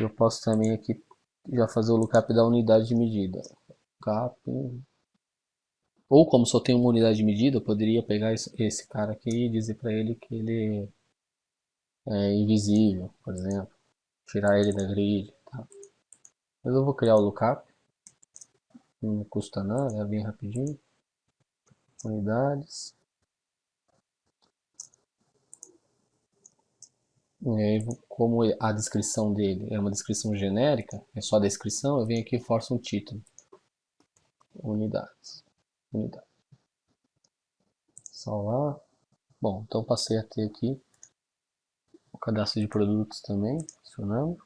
Speaker 1: Eu posso também aqui já fazer o lookup da unidade de medida. Lookup. Ou como só tem uma unidade de medida, eu poderia pegar esse cara aqui e dizer para ele que ele é invisível, por exemplo. Tirar ele da grid. Tá? Mas eu vou criar o lookup. Não custa nada, é bem rapidinho. Unidades. E aí, como a descrição dele é uma descrição genérica, é só a descrição, eu venho aqui e forço um título. Unidades. Unidade. Salvar. Bom, então passei a ter aqui o cadastro de produtos também, funcionando.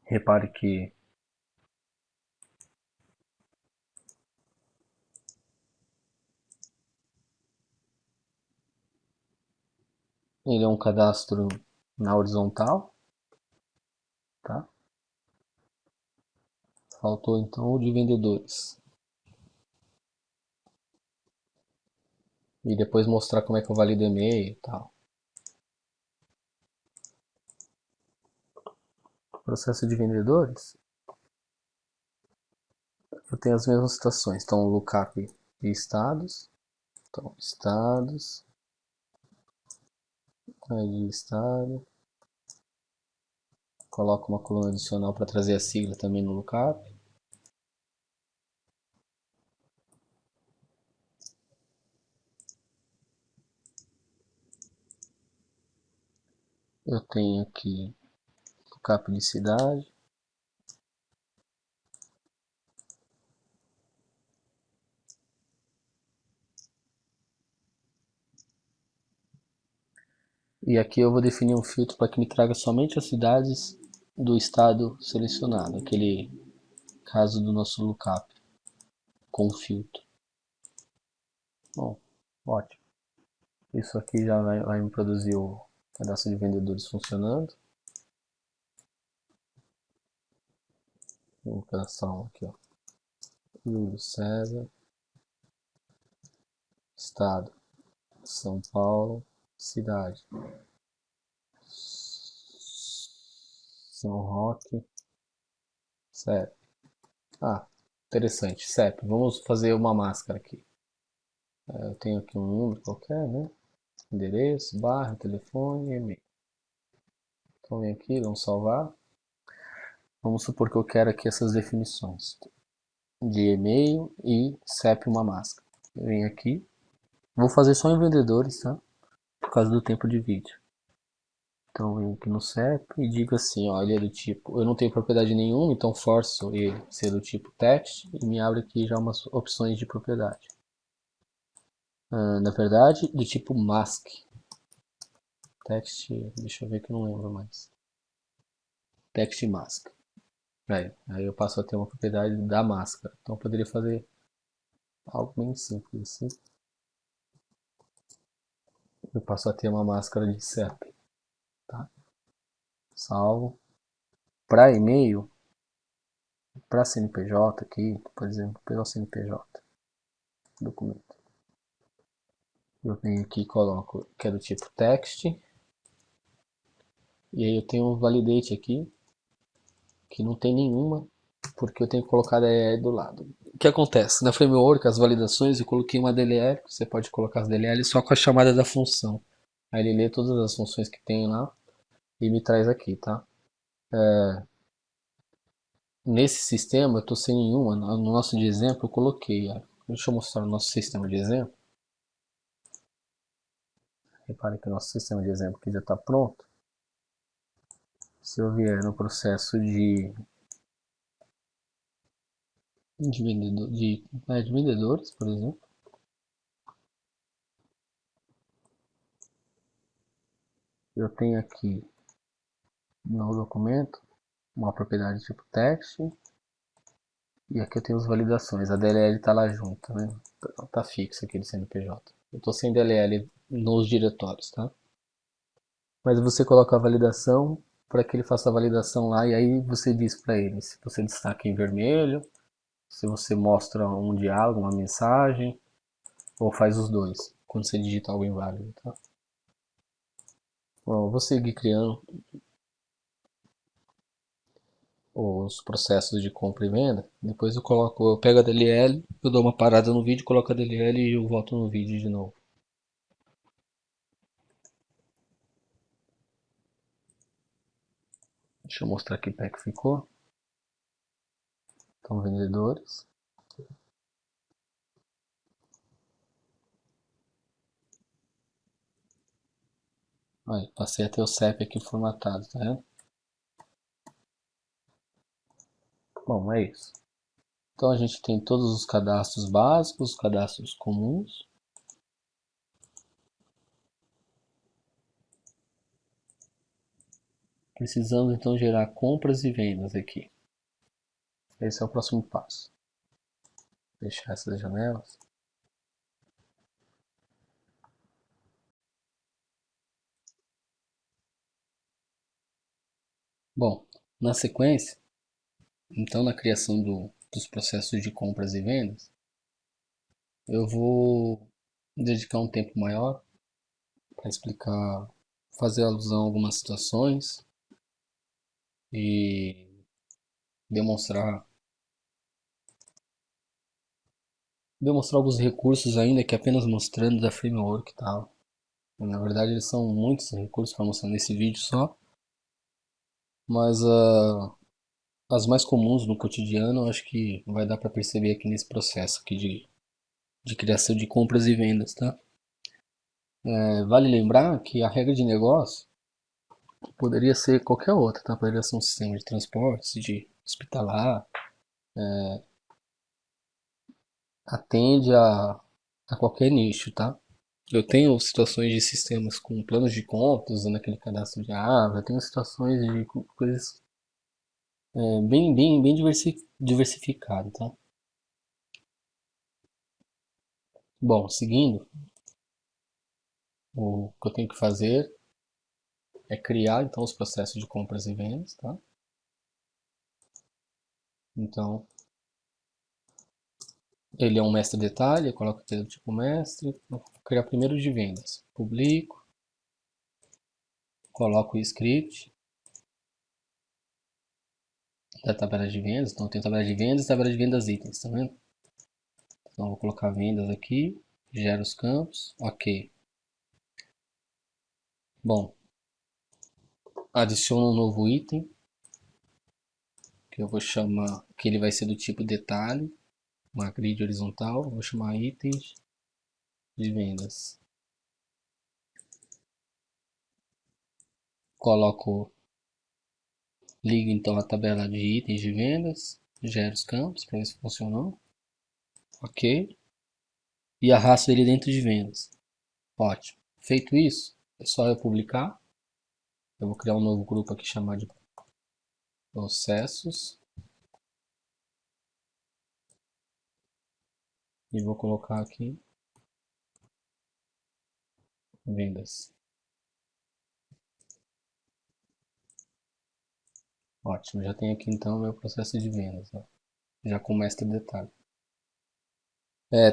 Speaker 1: Repare que ele é um cadastro na horizontal, tá? Faltou então o de vendedores. E depois mostrar como é que eu valido e-mail e tal. Processo de vendedores, eu tenho as mesmas situações. Então, lookup de estados. Então, estados. Aí, estado. Coloco uma coluna adicional para trazer a sigla também no lookup. Eu tenho aqui lookup de cidade. E aqui eu vou definir um filtro para que me traga somente as cidades do estado selecionado, aquele caso do nosso lookup com filtro. Bom, ótimo. Isso aqui já vai me produzir o cadastro de vendedores funcionando. Vou cadastrar um aqui, ó. Júlio César, estado São Paulo, cidade São Roque, CEP. Ah, interessante, CEP. Vamos fazer uma máscara aqui. Eu tenho aqui um número qualquer, né? Endereço, barra, telefone e e-mail. Então vem aqui, vamos salvar. Vamos supor que eu quero aqui essas definições de e-mail e CEP uma máscara. Eu venho aqui, Vou fazer só em vendedores, tá? Por causa do tempo de vídeo. Então eu venho aqui no CEP e digo assim, ó, ele é do tipo, eu não tenho propriedade nenhuma, então forço ele ser do tipo text e me abre aqui já umas opções de propriedade. Na verdade, do tipo mask. Text, deixa eu ver que eu não lembro mais. Text mask. Aí eu passo a ter uma propriedade da máscara. Então eu poderia fazer algo bem simples assim. Eu passo a ter uma máscara de CEP. Tá? Salvo. Para e-mail, para CNPJ aqui, por exemplo, pegar o CNPJ, documento. Eu venho aqui e coloco que é do tipo text. E aí eu tenho um validate aqui, que não tem nenhuma, porque eu tenho que colocar a DLL do lado. O que acontece? Na framework, as validações, eu coloquei uma DLL, você pode colocar as DLL só com a chamada da função. Aí ele lê todas as funções que tem lá e me traz aqui, tá? Nesse sistema eu estou sem nenhuma, no nosso de exemplo eu coloquei, ó. Deixa eu mostrar o nosso sistema de exemplo. Repare que o nosso sistema de exemplo aqui já está pronto. Se eu vier no processo de vendedores, por exemplo, eu tenho aqui no documento uma propriedade tipo text e aqui eu tenho as validações. A DLL está lá junto, né? Tá fixa aqui do CNPJ. Eu estou sem DLL nos diretórios, tá? Mas você coloca a validação para que ele faça a validação lá e aí você diz para ele se você destaca em vermelho, se você mostra um diálogo, uma mensagem, ou faz os dois quando você digita algo inválido, tá? Bom, eu vou seguir criando os processos de compra e venda. Depois eu pego a DLL, eu dou uma parada no vídeo, coloco a DLL e eu volto no vídeo de novo. Deixa eu mostrar aqui como é que ficou. Então, vendedores. Aí, passei a ter o CEP aqui formatado, tá vendo? Bom, é isso. Então a gente tem todos os cadastros básicos, os cadastros comuns. Precisamos então gerar compras e vendas aqui. Esse é o próximo passo. Fechar essas janelas. Bom, na sequência, então na criação dos processos de compras e vendas, eu vou dedicar um tempo maior para explicar, fazer alusão a algumas situações e demonstrar alguns recursos ainda que apenas mostrando da framework e tal. Na verdade, eles são muitos recursos para mostrar nesse vídeo só, mas as mais comuns no cotidiano eu acho que vai dar para perceber aqui nesse processo aqui de criação de compras e vendas, tá? Vale lembrar que a regra de negócio poderia ser qualquer outra, tá? Poderia ser um sistema de transporte, de hospitalar, atende a qualquer nicho, tá? Eu tenho situações de sistemas com planos de contas, usando aquele cadastro de árvore, eu tenho situações de coisas bem diversificado, tá? Bom, seguindo, o que eu tenho que fazer é criar então os processos de compras e vendas, tá? Então, ele é um mestre detalhe, eu coloco aqui do tipo mestre, vou criar primeiro de vendas, publico, coloco o script da tabela de vendas, então tem tabela de vendas e tabela de vendas itens, tá vendo? Então vou colocar vendas aqui, gero os campos, ok. Bom, adiciono um novo item, que eu vou chamar, que ele vai ser do tipo detalhe, uma grid horizontal, vou chamar itens de vendas. Ligo então a tabela de itens de vendas, gero os campos para ver se funcionou. Ok. E arrasto ele dentro de vendas. Ótimo. Feito isso, é só eu publicar. Eu vou criar um novo grupo aqui chamado de processos. E vou colocar aqui vendas. Ótimo, já tem aqui então o meu processo de vendas, ó. Já com mestre detalhe.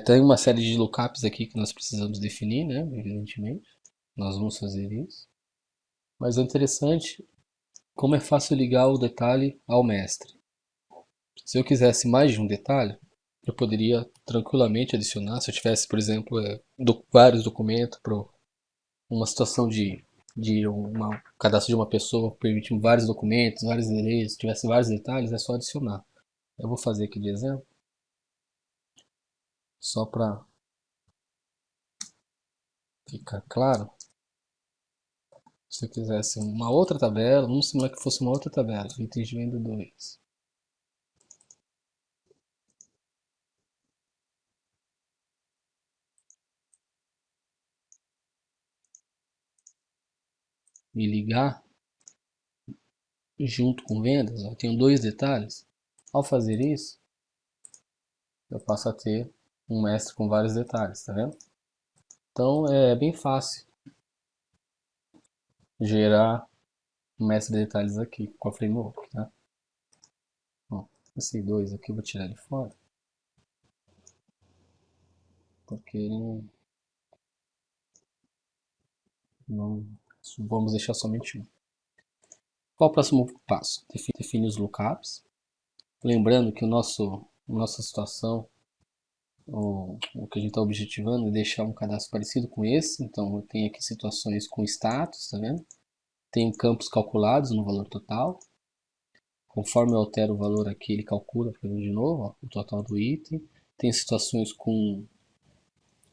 Speaker 1: Tem uma série de lookups aqui que nós precisamos definir, né? Evidentemente, nós vamos fazer isso. Mas é interessante como é fácil ligar o detalhe ao mestre. Se eu quisesse mais de um detalhe, eu poderia tranquilamente adicionar. Se eu tivesse, por exemplo, vários documentos para uma situação de cadastro de uma pessoa, permitindo vários documentos, vários endereços, tivesse vários detalhes, é só adicionar. Eu vou fazer aqui de exemplo, só para ficar claro. Se eu quisesse uma outra tabela, vamos simular que fosse uma outra tabela, itens de venda 2. E ligar junto com vendas, eu tenho dois detalhes. Ao fazer isso, eu passo a ter um mestre com vários detalhes, tá vendo? Então é bem fácil gerar um mestre de detalhes aqui com a framework, tá? Bom, esse 2 aqui eu vou tirar ele fora, porque ele não vamos deixar somente um. Qual o próximo passo? Define os lookups. Lembrando que nossa situação, o que a gente está objetivando é deixar um cadastro parecido com esse. Então eu tenho aqui situações com status, tá vendo? Tem campos calculados no valor total. Conforme eu altero o valor aqui, ele calcula para mim de novo, ó, o total do item. Tem situações com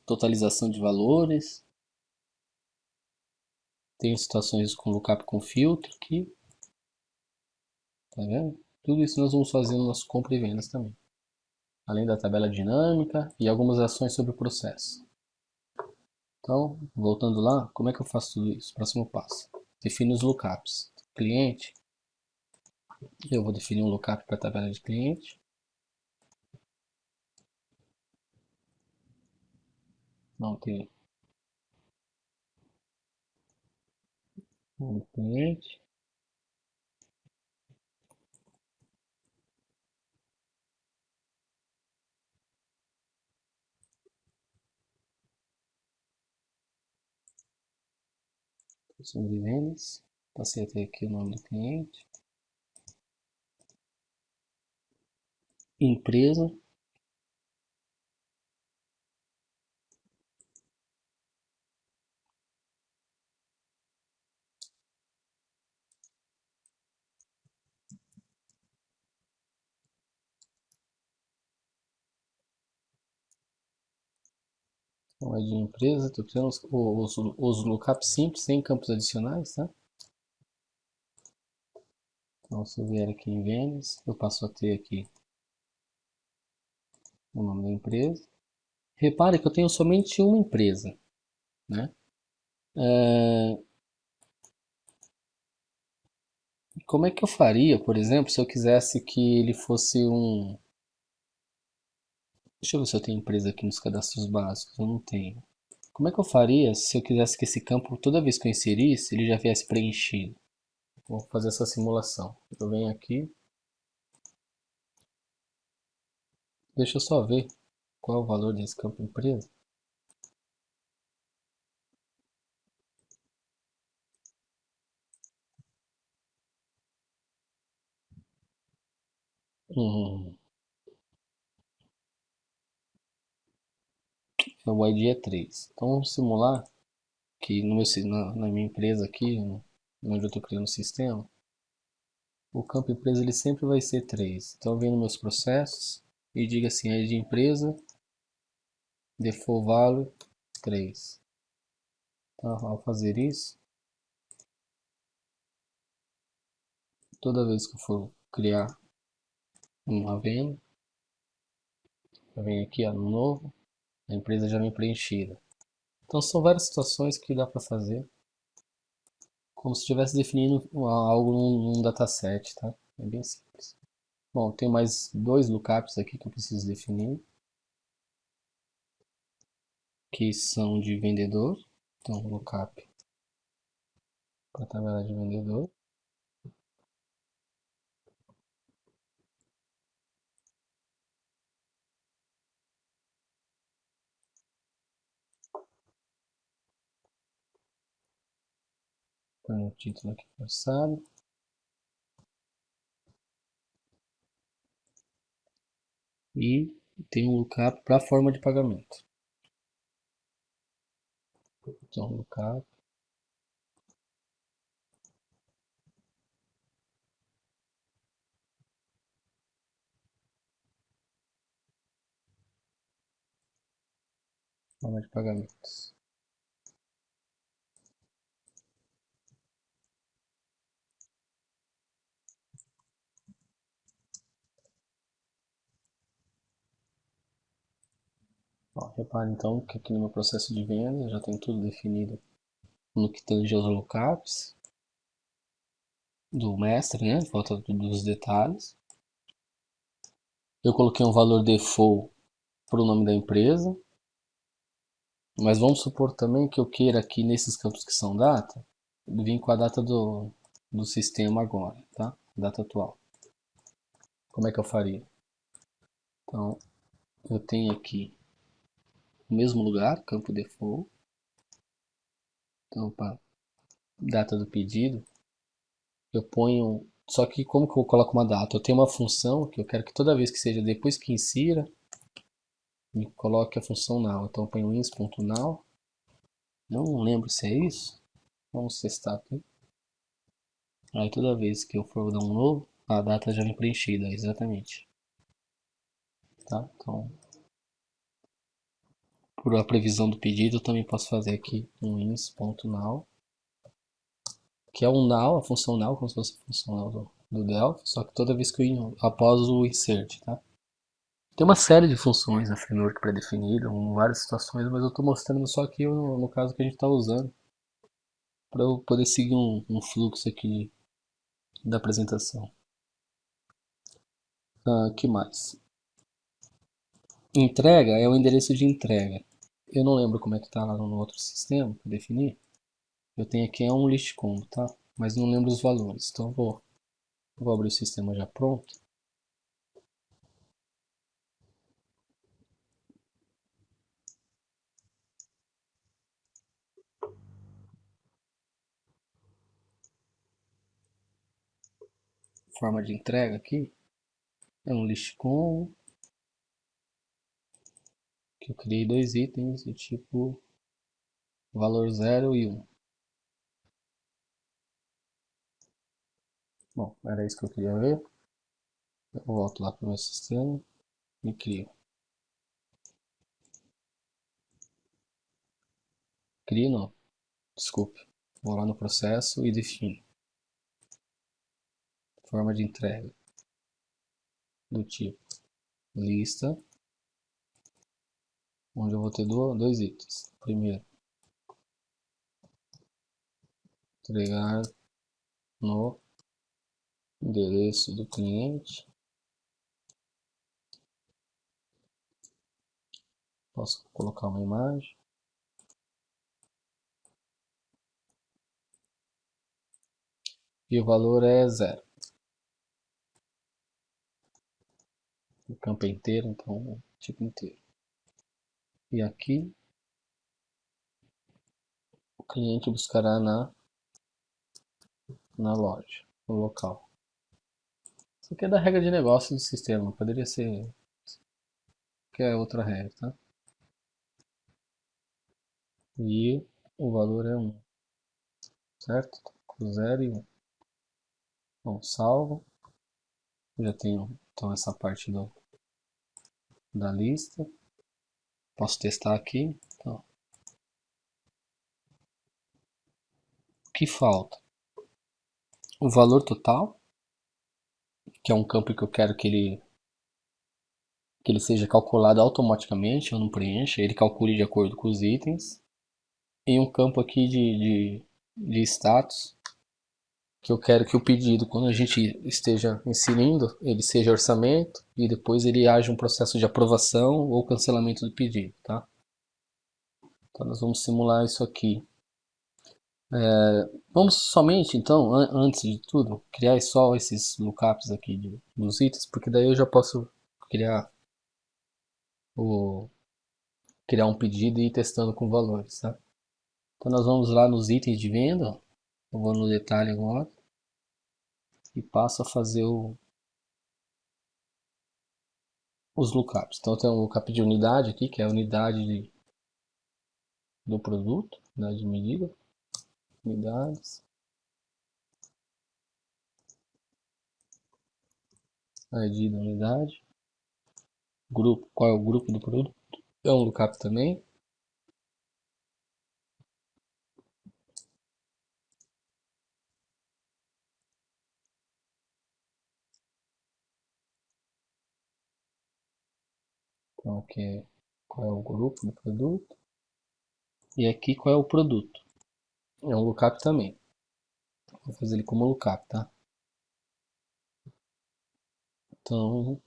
Speaker 1: totalização de valores. Tem situações com lookup com filtro aqui. Tá vendo? Tudo isso nós vamos fazer no nosso compra e vendas também. Além da tabela dinâmica e algumas ações sobre o processo. Então, voltando lá, como é que eu faço tudo isso? Próximo passo. Define os lookups. Cliente. Eu vou definir um lookup para a tabela de cliente. Não tem um cliente. Sobre vendas. Passei a ter aqui o nome do cliente. Empresa. Então é de empresa. Estou criando os lookups simples, sem campos adicionais, tá? Então se eu vier aqui em vendas, eu passo a ter aqui o nome da empresa. Repare que eu tenho somente uma empresa, né? Como é que eu faria, por exemplo, se eu quisesse que ele fosse um... Deixa eu ver se eu tenho empresa aqui nos cadastros básicos, eu não tenho. Como é que eu faria se eu quisesse que esse campo, toda vez que eu inserisse, ele já viesse preenchido? Vou fazer essa simulação. Eu venho aqui, deixa eu só ver qual é o valor desse campo empresa. O ID é 3. Então vamos simular que na minha empresa aqui, onde eu estou criando o sistema, o campo empresa ele sempre vai ser 3. Então eu venho nos meus processos e digo assim, ID empresa, default value 3. Então, ao fazer isso, toda vez que eu for criar uma venda, eu venho aqui, ó, no novo, a empresa já vem preenchida. Então são várias situações que dá para fazer, como se estivesse definindo algo num dataset, tá? É bem simples. Bom, tem mais 2 lookups aqui que eu preciso definir, que são de vendedor. Então, lookup para a tabela de vendedor. Põe o título aqui forçado. E tem um lookup para a forma de pagamento. Então, lookup. Forma de pagamentos. Ó, repare então que aqui no meu processo de venda já tem tudo definido no que tange aos lookups do mestre, né? Falta dos detalhes. Eu coloquei um valor default para o nome da empresa, mas vamos supor também que eu queira aqui nesses campos que são data, vir com a data do sistema agora, tá? Data atual. Como é que eu faria? Então, eu tenho aqui no mesmo lugar, campo default. Então, para data do pedido, eu ponho. Só que como que eu coloco uma data? Eu tenho uma função que eu quero que toda vez que seja depois que insira, me coloque a função now. Então eu ponho ins.now. Não lembro se é isso. Vamos testar aqui. Aí toda vez que eu for dar um novo, a data já vem preenchida, exatamente. Tá? Então, por a previsão do pedido, eu também posso fazer aqui um ins.now, que é um now, a função now, como se fosse a função now do Delphi, só que toda vez que eu após o insert, tá? Tem uma série de funções na framework pré-definida, em várias situações, mas eu estou mostrando só aqui no caso que a gente está usando, para eu poder seguir um fluxo aqui da apresentação. Que mais? Entrega é o endereço de entrega. Eu não lembro como é que está lá no outro sistema para definir. Eu tenho aqui um list combo, tá? Mas não lembro os valores. Então vou abrir o sistema já pronto. Forma de entrega aqui é um list combo que eu criei 2 itens do tipo valor 0 e 1. Bom, era isso que eu queria ver. Eu volto lá para o meu sistema e crio. Crio não, desculpe. Vou lá no processo e defino. Forma de entrega do tipo lista, onde eu vou ter 2 itens. Primeiro, entregar no endereço do cliente. Posso colocar uma imagem. E o valor é 0. O campo é inteiro, então tipo inteiro. E aqui o cliente buscará na loja, no local. Isso aqui é da regra de negócio do sistema, poderia ser qualquer outra regra, tá? E o valor é 1, certo? 0 e 1. Bom, salvo. Já tenho então essa parte da lista. Posso testar aqui. Então, que falta? O valor total, que é um campo que eu quero que ele seja calculado automaticamente, eu não preencha, ele calcule de acordo com os itens. E um campo aqui de status, que eu quero que o pedido, quando a gente esteja inserindo, ele seja orçamento e depois ele haja um processo de aprovação ou cancelamento do pedido, tá? Então nós vamos simular isso aqui. Vamos somente, então, antes de tudo, criar só esses lookups aqui dos itens, porque daí eu já posso criar criar um pedido e ir testando com valores, tá? Então nós vamos lá nos itens de venda, eu vou no detalhe agora e passo a fazer os lookups. Então tem um lookup de unidade aqui, que é a unidade do produto, unidade de medida, unidades, ID da unidade, grupo, qual é o grupo do produto, é um lookup também. Então aqui é qual é o grupo do produto. E aqui qual é o produto. É um lookup também. Vou fazer ele como lookup, tá? Então,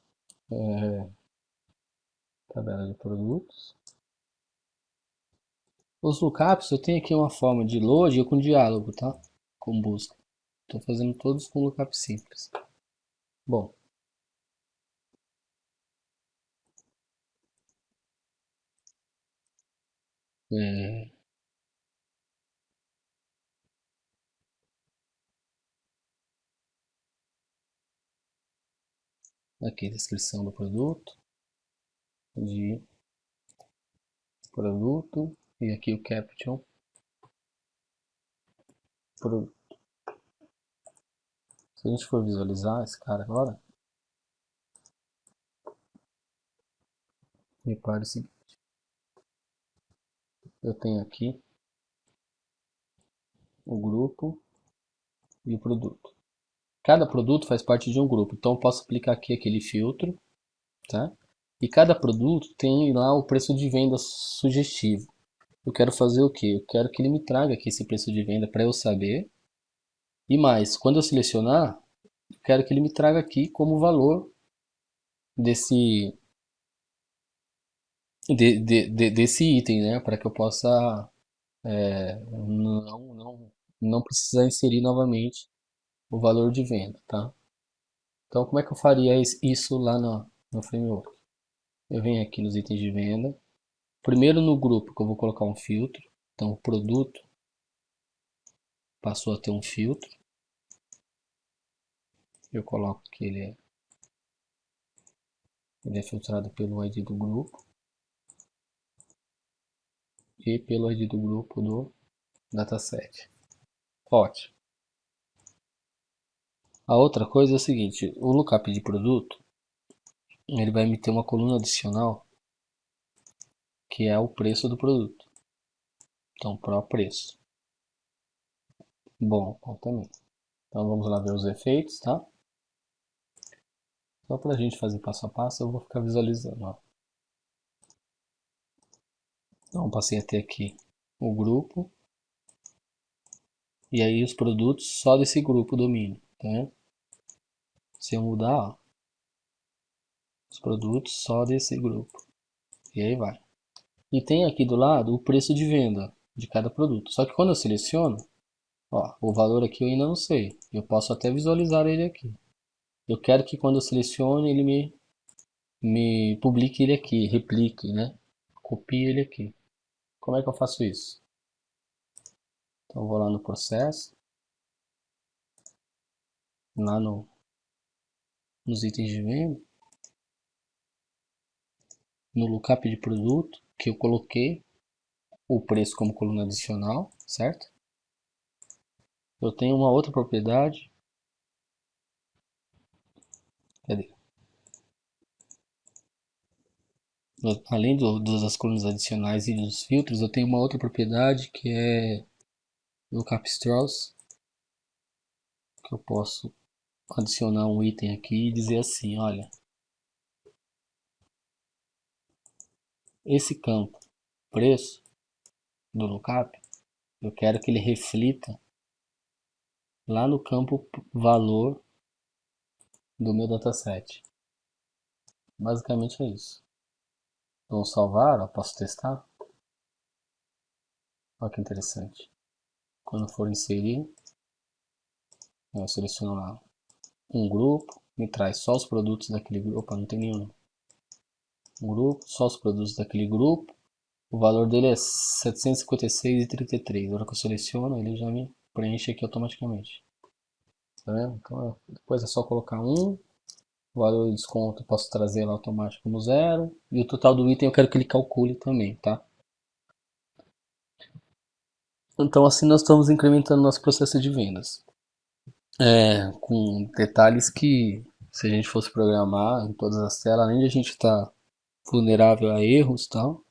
Speaker 1: tabela de produtos. Os lookups eu tenho aqui uma forma de load e com diálogo, tá? Com busca. Estou fazendo todos com lookup simples. Bom. Aqui, descrição do produto. De produto. E aqui o caption. Se a gente for visualizar esse cara agora, repare o seguinte. Eu tenho aqui o grupo e o produto. Cada produto faz parte de um grupo, então eu posso aplicar aqui aquele filtro, tá? E cada produto tem lá o preço de venda sugestivo. Eu quero fazer o que? Eu quero que ele me traga aqui esse preço de venda para eu saber. E mais, quando eu selecionar, eu quero que ele me traga aqui como valor desse desse item, né? Para que eu possa não precisar inserir novamente o valor de venda, tá? Então, como é que eu faria isso lá no framework? Eu venho aqui nos itens de venda. Primeiro no grupo que eu vou colocar um filtro. Então, o produto passou a ter um filtro. Eu coloco que ele é filtrado pelo ID do grupo e pelo ID do grupo do dataset. Ótimo. A outra coisa é o seguinte, o lookup de produto, ele vai me ter uma coluna adicional que é o preço do produto. Então, pro preço. Bom também. Então, vamos lá ver os efeitos, tá? Só para a gente fazer passo a passo, eu vou ficar visualizando. Ó. Então, passei a ter aqui o grupo. E aí os produtos só desse grupo domínio. Tá? Se eu mudar, ó, os produtos só desse grupo. E aí vai. E tem aqui do lado o preço de venda de cada produto. Só que quando eu seleciono, ó, o valor aqui eu ainda não sei. Eu posso até visualizar ele aqui. Eu quero que quando eu selecione ele me publique ele aqui, replique, né? Copie ele aqui. Como é que eu faço isso? Então eu vou lá no processo, lá nos itens de venda, no lookup de produto, que eu coloquei o preço como coluna adicional, certo? Eu tenho uma outra propriedade. Cadê? Além das colunas adicionais e dos filtros, eu tenho uma outra propriedade que é no Capstrauss, que eu posso adicionar um item aqui e dizer assim, olha, esse campo preço do lookup, eu quero que ele reflita lá no campo valor do meu dataset. Basicamente é isso. Vamos salvar, ó, posso testar. Olha que interessante. Quando for inserir, eu seleciono lá um grupo, me traz só os produtos daquele grupo. Opa, não tem nenhum não. Um grupo, só os produtos daquele grupo. O valor dele é 756,33. Na hora que eu seleciono, ele já me preenche aqui automaticamente. Tá vendo? Então, depois é só colocar um. O valor de desconto eu posso trazer lá automático como zero. E o total do item eu quero que ele calcule também, tá? Então assim nós estamos incrementando nosso processo de vendas. Com detalhes que se a gente fosse programar em todas as telas, além de a gente estar vulnerável a erros e tal,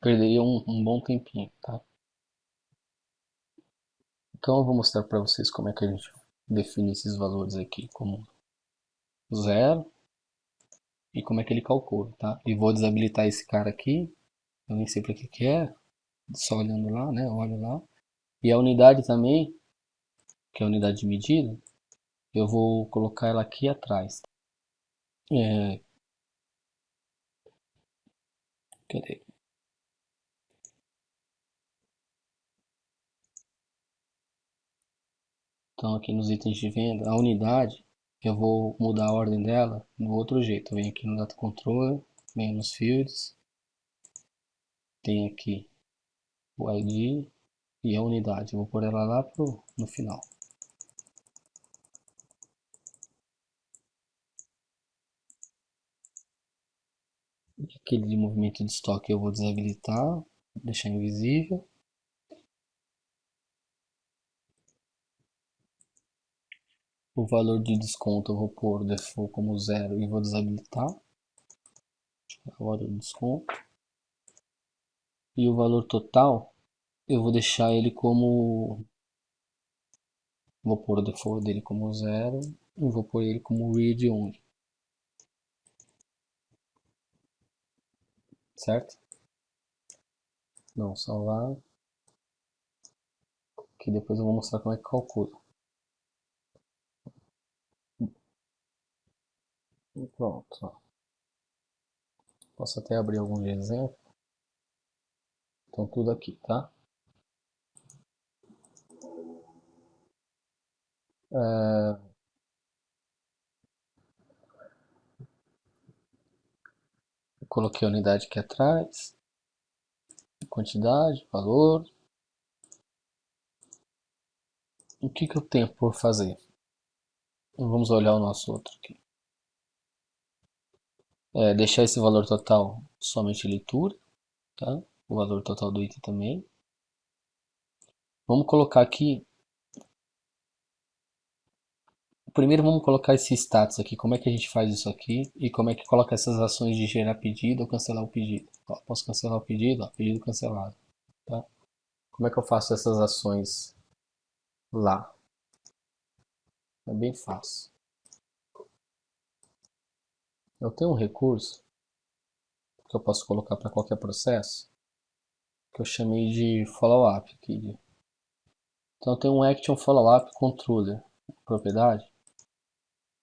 Speaker 1: perderia um bom tempinho, tá? Então eu vou mostrar para vocês como é que a gente define esses valores aqui como zero e como é que ele calcula, tá? E vou desabilitar esse cara aqui, eu nem sei para que é, só olhando lá, né? Olho lá. E a unidade também, que é a unidade de medida, eu vou colocar ela aqui atrás. Cadê? Então aqui nos itens de venda, a unidade, eu vou mudar a ordem dela do outro jeito. Eu venho aqui no Data Controller, venho nos Fields, tem aqui o ID e a unidade. Eu vou pôr ela lá no final. Aquele de movimento de estoque eu vou desabilitar, deixar invisível. O valor de desconto eu vou pôr default como zero e vou desabilitar o valor de desconto. E o valor total eu vou deixar ele como, vou pôr o default dele como zero e vou pôr ele como read only, certo? Não, salvar, que depois eu vou mostrar como é que calcula. E pronto, ó. Posso até abrir algum exemplo. Então tudo aqui, tá? Eu coloquei a unidade aqui atrás, quantidade, valor. O que eu tenho por fazer? Vamos olhar o nosso outro aqui. Deixar esse valor total somente leitura, tá? O valor total do item também. Vamos colocar aqui. Primeiro vamos colocar esse status aqui, como é que a gente faz isso aqui e como é que coloca essas ações de gerar pedido ou cancelar o pedido. Ó, posso cancelar o pedido, ó, pedido cancelado. Tá? Como é que eu faço essas ações lá? É bem fácil. Eu tenho um recurso que eu posso colocar para qualquer processo que eu chamei de follow-up aqui. Então eu tenho um action follow-up controller, propriedade,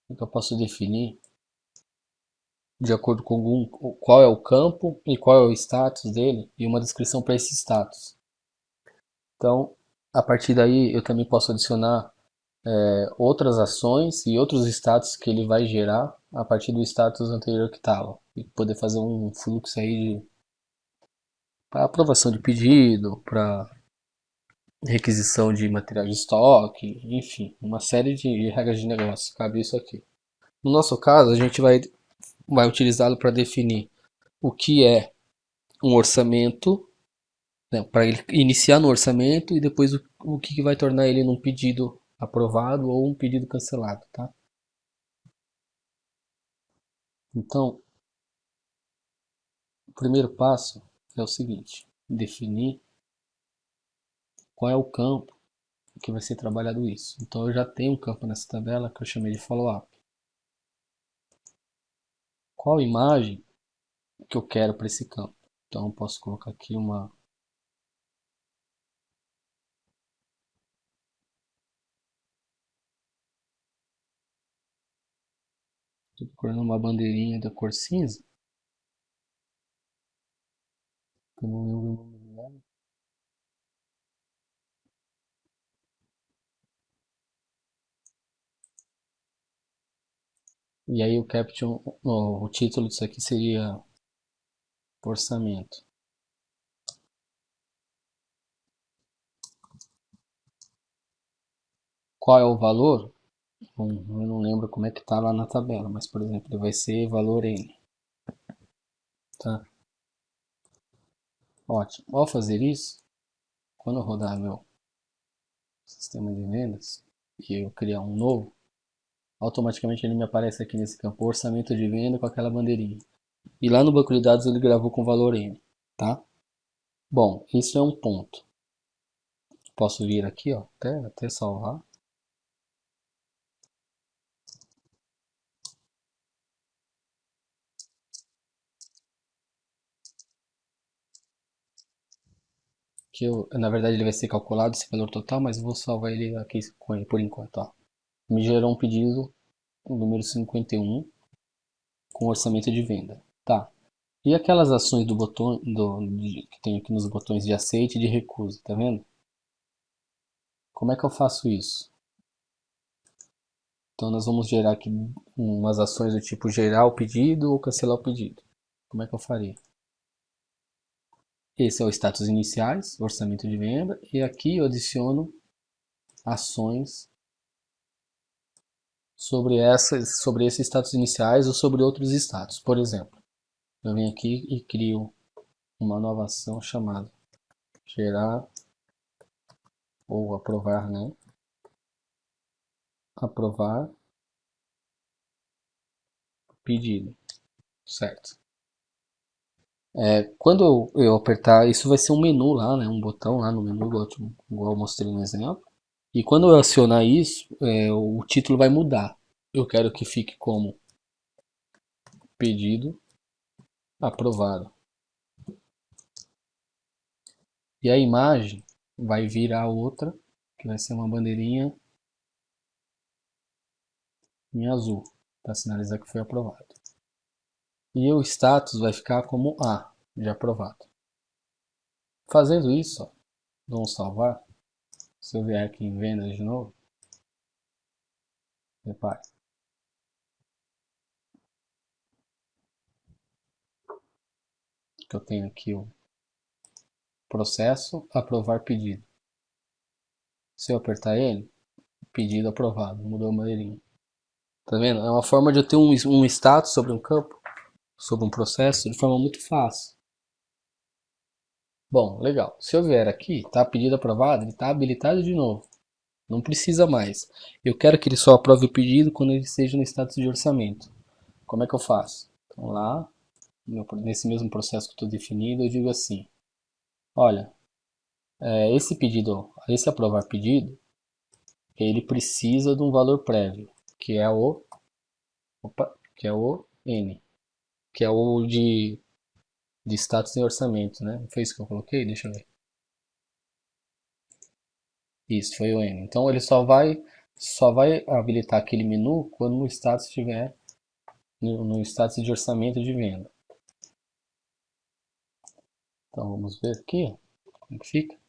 Speaker 1: que eu posso definir de acordo com qual é o campo e qual é o status dele e uma descrição para esse status. Então, a partir daí eu também posso adicionar outras ações e outros status que ele vai gerar a partir do status anterior que estava. E poder fazer um fluxo aí para aprovação de pedido, para requisição de material de estoque, enfim, uma série de regras de negócio. Cabe isso aqui. No nosso caso, a gente vai utilizá-lo para definir o que é um orçamento, né, para ele iniciar no orçamento e depois o que vai tornar ele num pedido aprovado ou um pedido cancelado, tá? Então, o primeiro passo é o seguinte: definir qual é o campo que vai ser trabalhado isso. Então eu já tenho um campo nessa tabela que eu chamei de follow-up. Qual imagem que eu quero para esse campo? Então eu posso colocar aqui uma estou procurando uma bandeirinha da cor cinza. Eu não lembro o nome dela. E aí o caption, o título disso aqui seria orçamento. Qual é o valor? Bom, eu não lembro como é que está lá na tabela, mas por exemplo, ele vai ser valor N. Tá? Ótimo. Ao fazer isso, quando eu rodar meu sistema de vendas e eu criar um novo, automaticamente ele me aparece aqui nesse campo orçamento de venda com aquela bandeirinha. E lá no banco de dados ele gravou com valor N, tá? Bom, isso é um ponto. Posso vir aqui, ó, até salvar. Que na verdade ele vai ser calculado esse valor total, mas eu vou salvar ele aqui por enquanto, ó. Me gerou um pedido, o número 51, com orçamento de venda. Tá. E aquelas ações do botão que tem aqui nos botões de aceite e de recusa, tá vendo? Como é que eu faço isso? Então nós vamos gerar aqui umas ações do tipo gerar o pedido ou cancelar o pedido. Como é que eu faria? Esse é o status iniciais, orçamento de venda, e aqui eu adiciono ações sobre esses status iniciais ou sobre outros status. Por exemplo, eu venho aqui e crio uma nova ação chamada gerar ou aprovar, né? Aprovar pedido, certo? Quando eu apertar, isso vai ser um menu lá, né? Um botão lá no menu, igual eu mostrei no exemplo. E quando eu acionar isso, o título vai mudar. Eu quero que fique como pedido aprovado. E a imagem vai virar outra, que vai ser uma bandeirinha em azul, para sinalizar que foi aprovado. E o status vai ficar como A, de aprovado. Fazendo isso, ó, vamos salvar. Se eu vier aqui em vendas de novo, repare. Que eu tenho aqui o processo aprovar pedido. Se eu apertar ele, pedido aprovado, mudou a bandeirinha. Tá vendo? É uma forma de eu ter um status sobre um campo, sobre um processo, de forma muito fácil. Bom, legal. Se eu vier aqui, tá pedido aprovado, ele está habilitado de novo. Não precisa mais. Eu quero que ele só aprove o pedido quando ele esteja no status de orçamento. Como é que eu faço? Então lá, nesse mesmo processo que eu estou definido, eu digo assim, olha, esse pedido, esse aprovar pedido, ele precisa de um valor prévio, que é que é o N, que é o de status em orçamento, né? Não foi isso que eu coloquei? Deixa eu ver. Isso, foi o N. Então ele só vai habilitar aquele menu quando o status estiver no status de orçamento de venda. Então vamos ver aqui como que fica.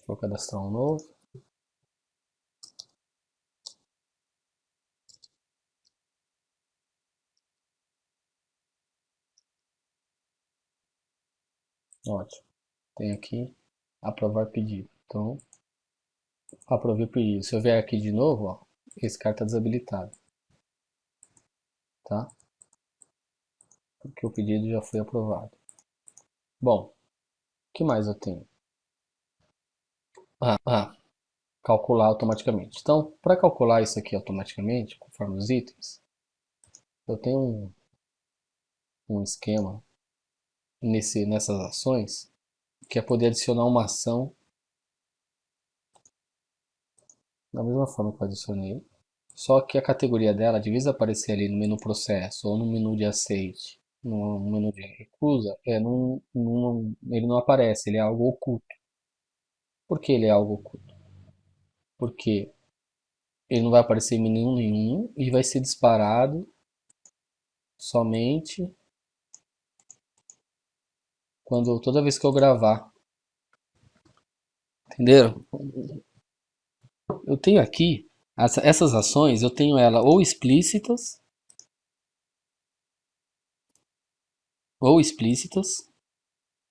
Speaker 1: Vou cadastrar um novo. Ótimo. Tem aqui aprovar pedido. Então, aprovei o pedido. Se eu vier aqui de novo, ó, esse cara está desabilitado. Tá? Porque o pedido já foi aprovado. Bom, o que mais eu tenho? Calcular automaticamente. Então, para calcular isso aqui automaticamente, conforme os itens, eu tenho um esquema nessas ações que é poder adicionar uma ação da mesma forma que eu adicionei. Só que a categoria dela, de vez aparecer ali no menu processo ou no menu de aceite, no menu de recusa, ele não aparece, ele é algo oculto. Por que ele é algo oculto? Porque ele não vai aparecer em menu nenhum e vai ser disparado somente quando toda vez que eu gravar. Entenderam? Eu tenho aqui essas ações, eu tenho ela ou explícitas,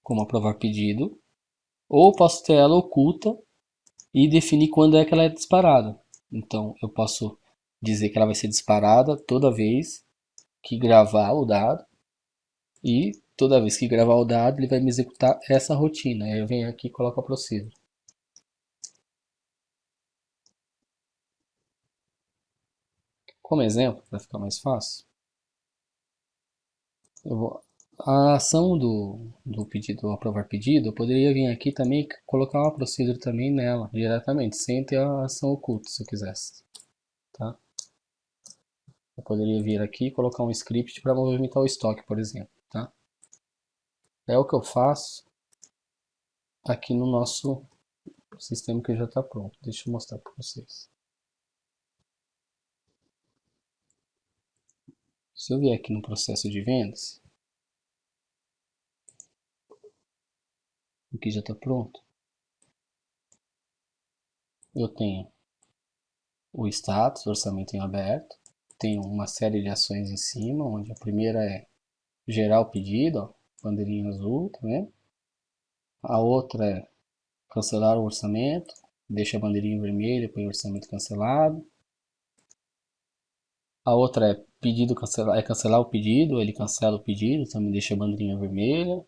Speaker 1: como aprovar pedido, ou posso ter ela oculta e definir quando é que ela é disparada. Então eu posso dizer que ela vai ser disparada toda vez que gravar o dado e toda vez que gravar o dado ele vai me executar essa rotina. Aí eu venho aqui e coloco a procedure. Como exemplo, para ficar mais fácil, eu vou, a ação do pedido, do aprovar pedido, eu poderia vir aqui também e colocar uma procedure também nela, diretamente, sem ter a ação oculta, se eu quisesse. Tá? Eu poderia vir aqui e colocar um script para movimentar o estoque, por exemplo. Tá? É o que eu faço aqui no nosso sistema que já está pronto. Deixa eu mostrar para vocês. Se eu vier aqui no processo de vendas, aqui já está pronto, eu tenho o status, orçamento em aberto, tenho uma série de ações em cima, onde a primeira é gerar o pedido, ó, bandeirinha azul, tá vendo? A outra é cancelar o orçamento, deixa a bandeirinha vermelha, põe o orçamento cancelado. A outra é pedido cancelar, é cancelar o pedido, ele cancela o pedido, também deixa a bandeirinha vermelha.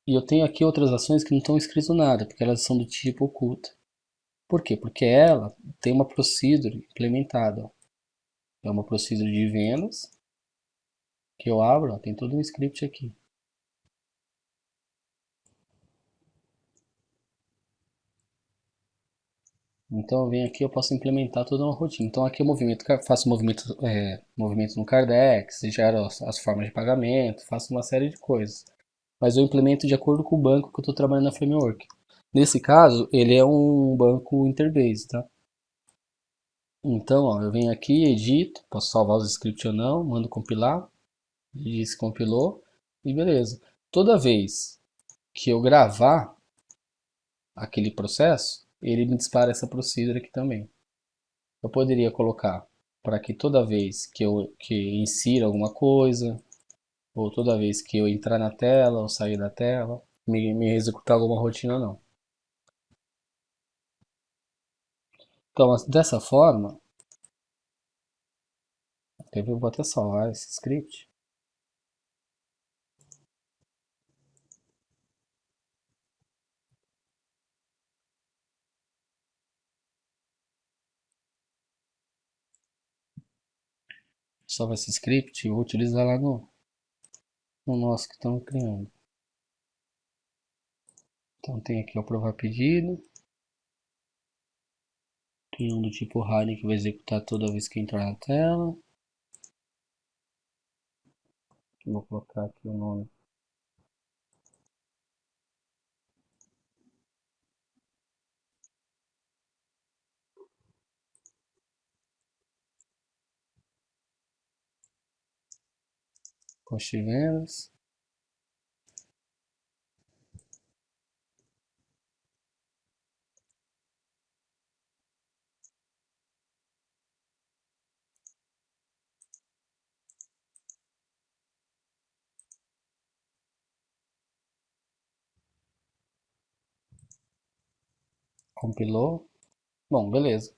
Speaker 1: E eu tenho aqui outras ações que não estão escrito nada, porque elas são do tipo oculta. Por quê? Porque ela tem uma procedure implementada. Ó. É uma procedure de vendas que eu abro, ó, tem todo um script aqui. Então eu venho aqui, eu posso implementar toda uma rotina. Então aqui eu faço movimento no Cardex, gero as formas de pagamento, faço uma série de coisas. Mas eu implemento de acordo com o banco que eu estou trabalhando na framework. Nesse caso, ele é um banco interbase, tá? Então, ó, eu venho aqui, edito, posso salvar os scripts ou não, mando compilar, diz que compilou e beleza. Toda vez que eu gravar aquele processo, ele me dispara essa procedure aqui também. Eu poderia colocar para que toda vez que insira alguma coisa, ou toda vez que eu entrar na tela ou sair da tela, me executar alguma rotina não. Então, dessa forma, eu vou até salvar esse script. Salva esse script e vou utilizar lá no nosso que estamos criando. Então tem aqui o aprovar pedido. Tem um do tipo hide que vai executar toda vez que entrar na tela. Vou colocar aqui o nome. Post de vendas. Compilou. Bom, beleza.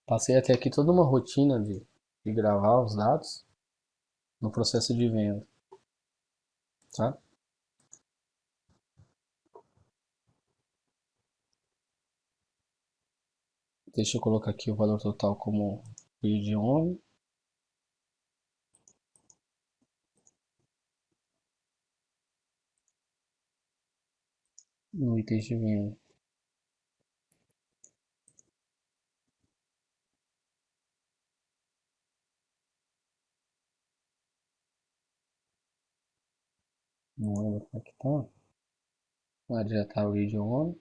Speaker 1: Passei até aqui toda uma rotina de gravar os dados no processo de venda. Tá? Deixa eu colocar aqui o valor total como de on. no item de venda. Não lembro como é que tá. Vai diretar o region on.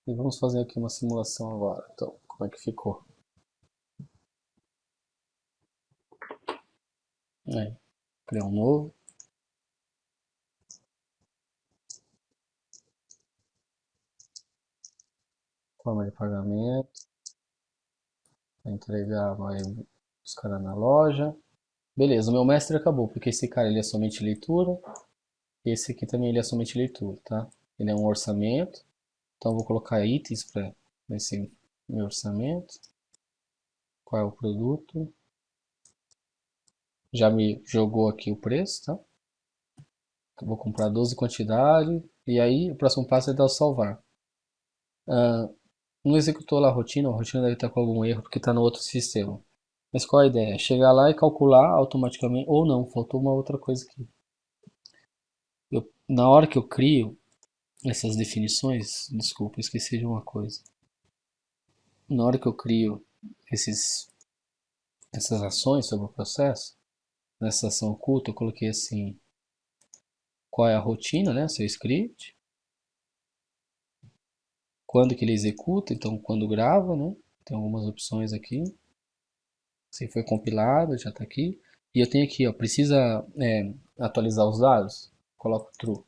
Speaker 1: E vamos fazer aqui uma simulação agora. Então, como é que ficou? Aí, criar um novo. Forma de pagamento. Entregar, vai buscar na loja. Beleza, o meu mestre acabou, porque esse cara ele é somente leitura. E esse aqui também ele é somente leitura, tá? Ele é um orçamento. Então eu vou colocar itens para esse meu orçamento. Qual é o produto? Já me jogou aqui o preço, tá? Eu vou comprar 12 quantidades. E aí o próximo passo é dar o salvar. Não executou lá a rotina deve estar com algum erro porque está no outro sistema. Mas qual a ideia? Chegar lá e calcular automaticamente, ou não, faltou uma outra coisa aqui. Na hora que eu crio essas definições, desculpa, esqueci de uma coisa. Na hora que eu crio essas ações sobre o processo, nessa ação oculta eu coloquei assim, qual é a rotina, né, seu script, quando que ele executa, então quando grava, né, tem algumas opções aqui, se foi compilado, já está aqui, e eu tenho aqui, ó, precisa atualizar os dados, coloco true,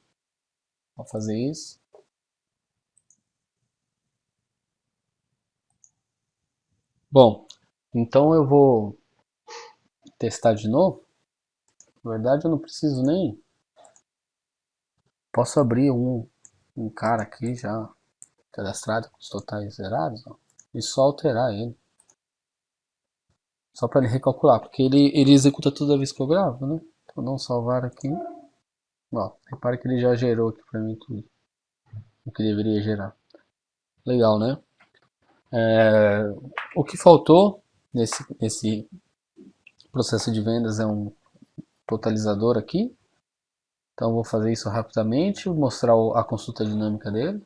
Speaker 1: vou fazer isso. Bom, então eu vou testar de novo. Na verdade eu não preciso nem, posso abrir um cara aqui já cadastrado com os totais zerados, ó, e só alterar ele. Só para ele recalcular, porque ele executa toda vez que eu gravo, né? Então não salvar aqui. Ó, repare que ele já gerou aqui para mim tudo o que deveria gerar. Legal, né? O que faltou nesse processo de vendas é um totalizador aqui. Então vou fazer isso rapidamente, vou mostrar a consulta dinâmica dele.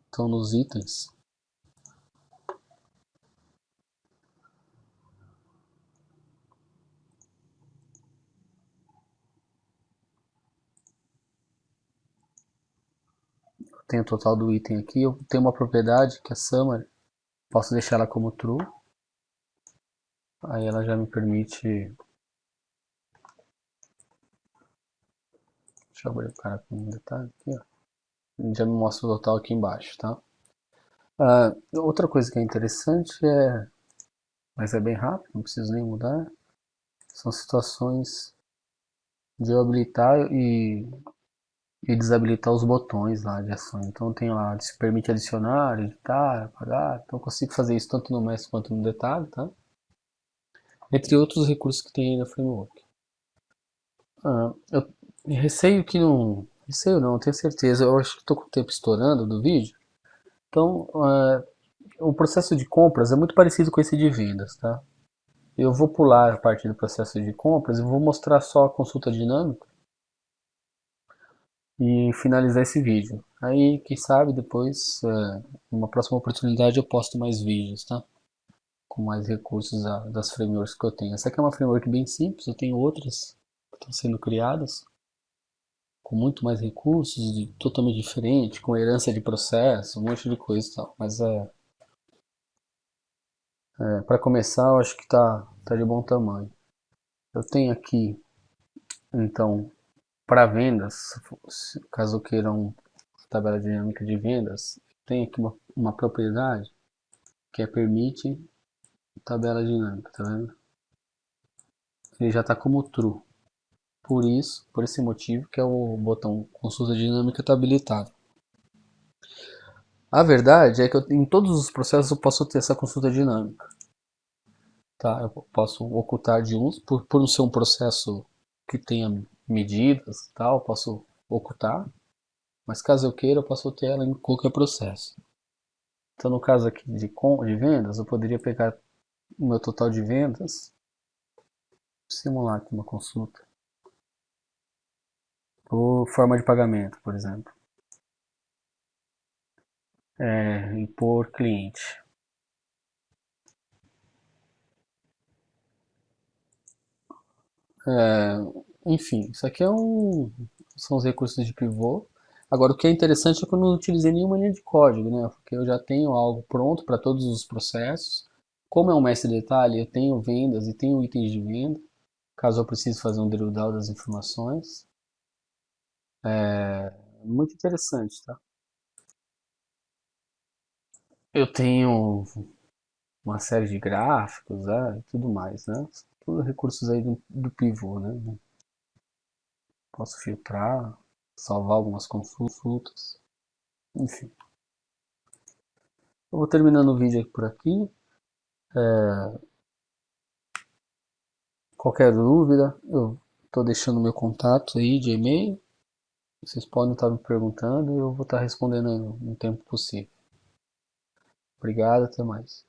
Speaker 1: Então nos itens, eu tenho o total do item aqui, eu tenho uma propriedade que é summary, posso deixar ela como true. Aí ela já me permite, deixa eu abrir o cara com um detalhe aqui, ó. Já me mostra o total aqui embaixo, tá? Outra coisa que é interessante mas é bem rápido, não preciso nem mudar, são situações de eu habilitar e desabilitar os botões lá de ação. Então tem lá, se permite adicionar, editar, apagar, então eu consigo fazer isso tanto no mestre quanto no detalhe, tá? Entre outros recursos que tem aí na framework. Eu receio que não, receio não, tenho certeza, eu acho que estou com o tempo estourando do vídeo, então o processo de compras é muito parecido com esse de vendas, tá? Eu vou pular a parte do processo de compras e vou mostrar só a consulta dinâmica e finalizar esse vídeo. Aí, quem sabe depois, numa próxima oportunidade, eu posto mais vídeos, tá? Com mais recursos das frameworks que eu tenho. Essa aqui é uma framework bem simples, eu tenho outras que estão sendo criadas com muito mais recursos, totalmente diferente, com herança de processo, um monte de coisa e tal. Mas para começar, eu acho que tá de bom tamanho. Eu tenho aqui, então, para vendas, caso eu queira uma tabela dinâmica de vendas, tem aqui uma propriedade que permite tabela dinâmica, tá vendo? Ele já está como true. Por esse motivo que é o botão consulta dinâmica está habilitado. A verdade é que em todos os processos eu posso ter essa consulta dinâmica. Tá? Eu posso ocultar de uns, por não ser um processo que tenha medidas e tal, eu posso ocultar. Mas caso eu queira, eu posso ter ela em qualquer processo. Então no caso aqui de vendas, eu poderia pegar o meu total de vendas Simular aqui uma consulta. Ou forma de pagamento, por exemplo. Impor cliente. É, enfim, isso aqui são os recursos de pivô. Agora, o que é interessante é que eu não utilizei nenhuma linha de código, né? Porque eu já tenho algo pronto para todos os processos. Como é um mestre detalhe, eu tenho vendas e tenho itens de venda, caso eu precise fazer um drill down das informações. Muito interessante, tá? Eu tenho uma série de gráficos, e tudo mais, né? Tudo recursos aí do pivô, né? Posso filtrar, salvar algumas consultas, enfim. Eu vou terminando o vídeo aqui por aqui. Qualquer dúvida, eu estou deixando meu contato aí de e-mail. Vocês podem estar me perguntando e eu vou estar respondendo no tempo possível. Obrigado, até mais.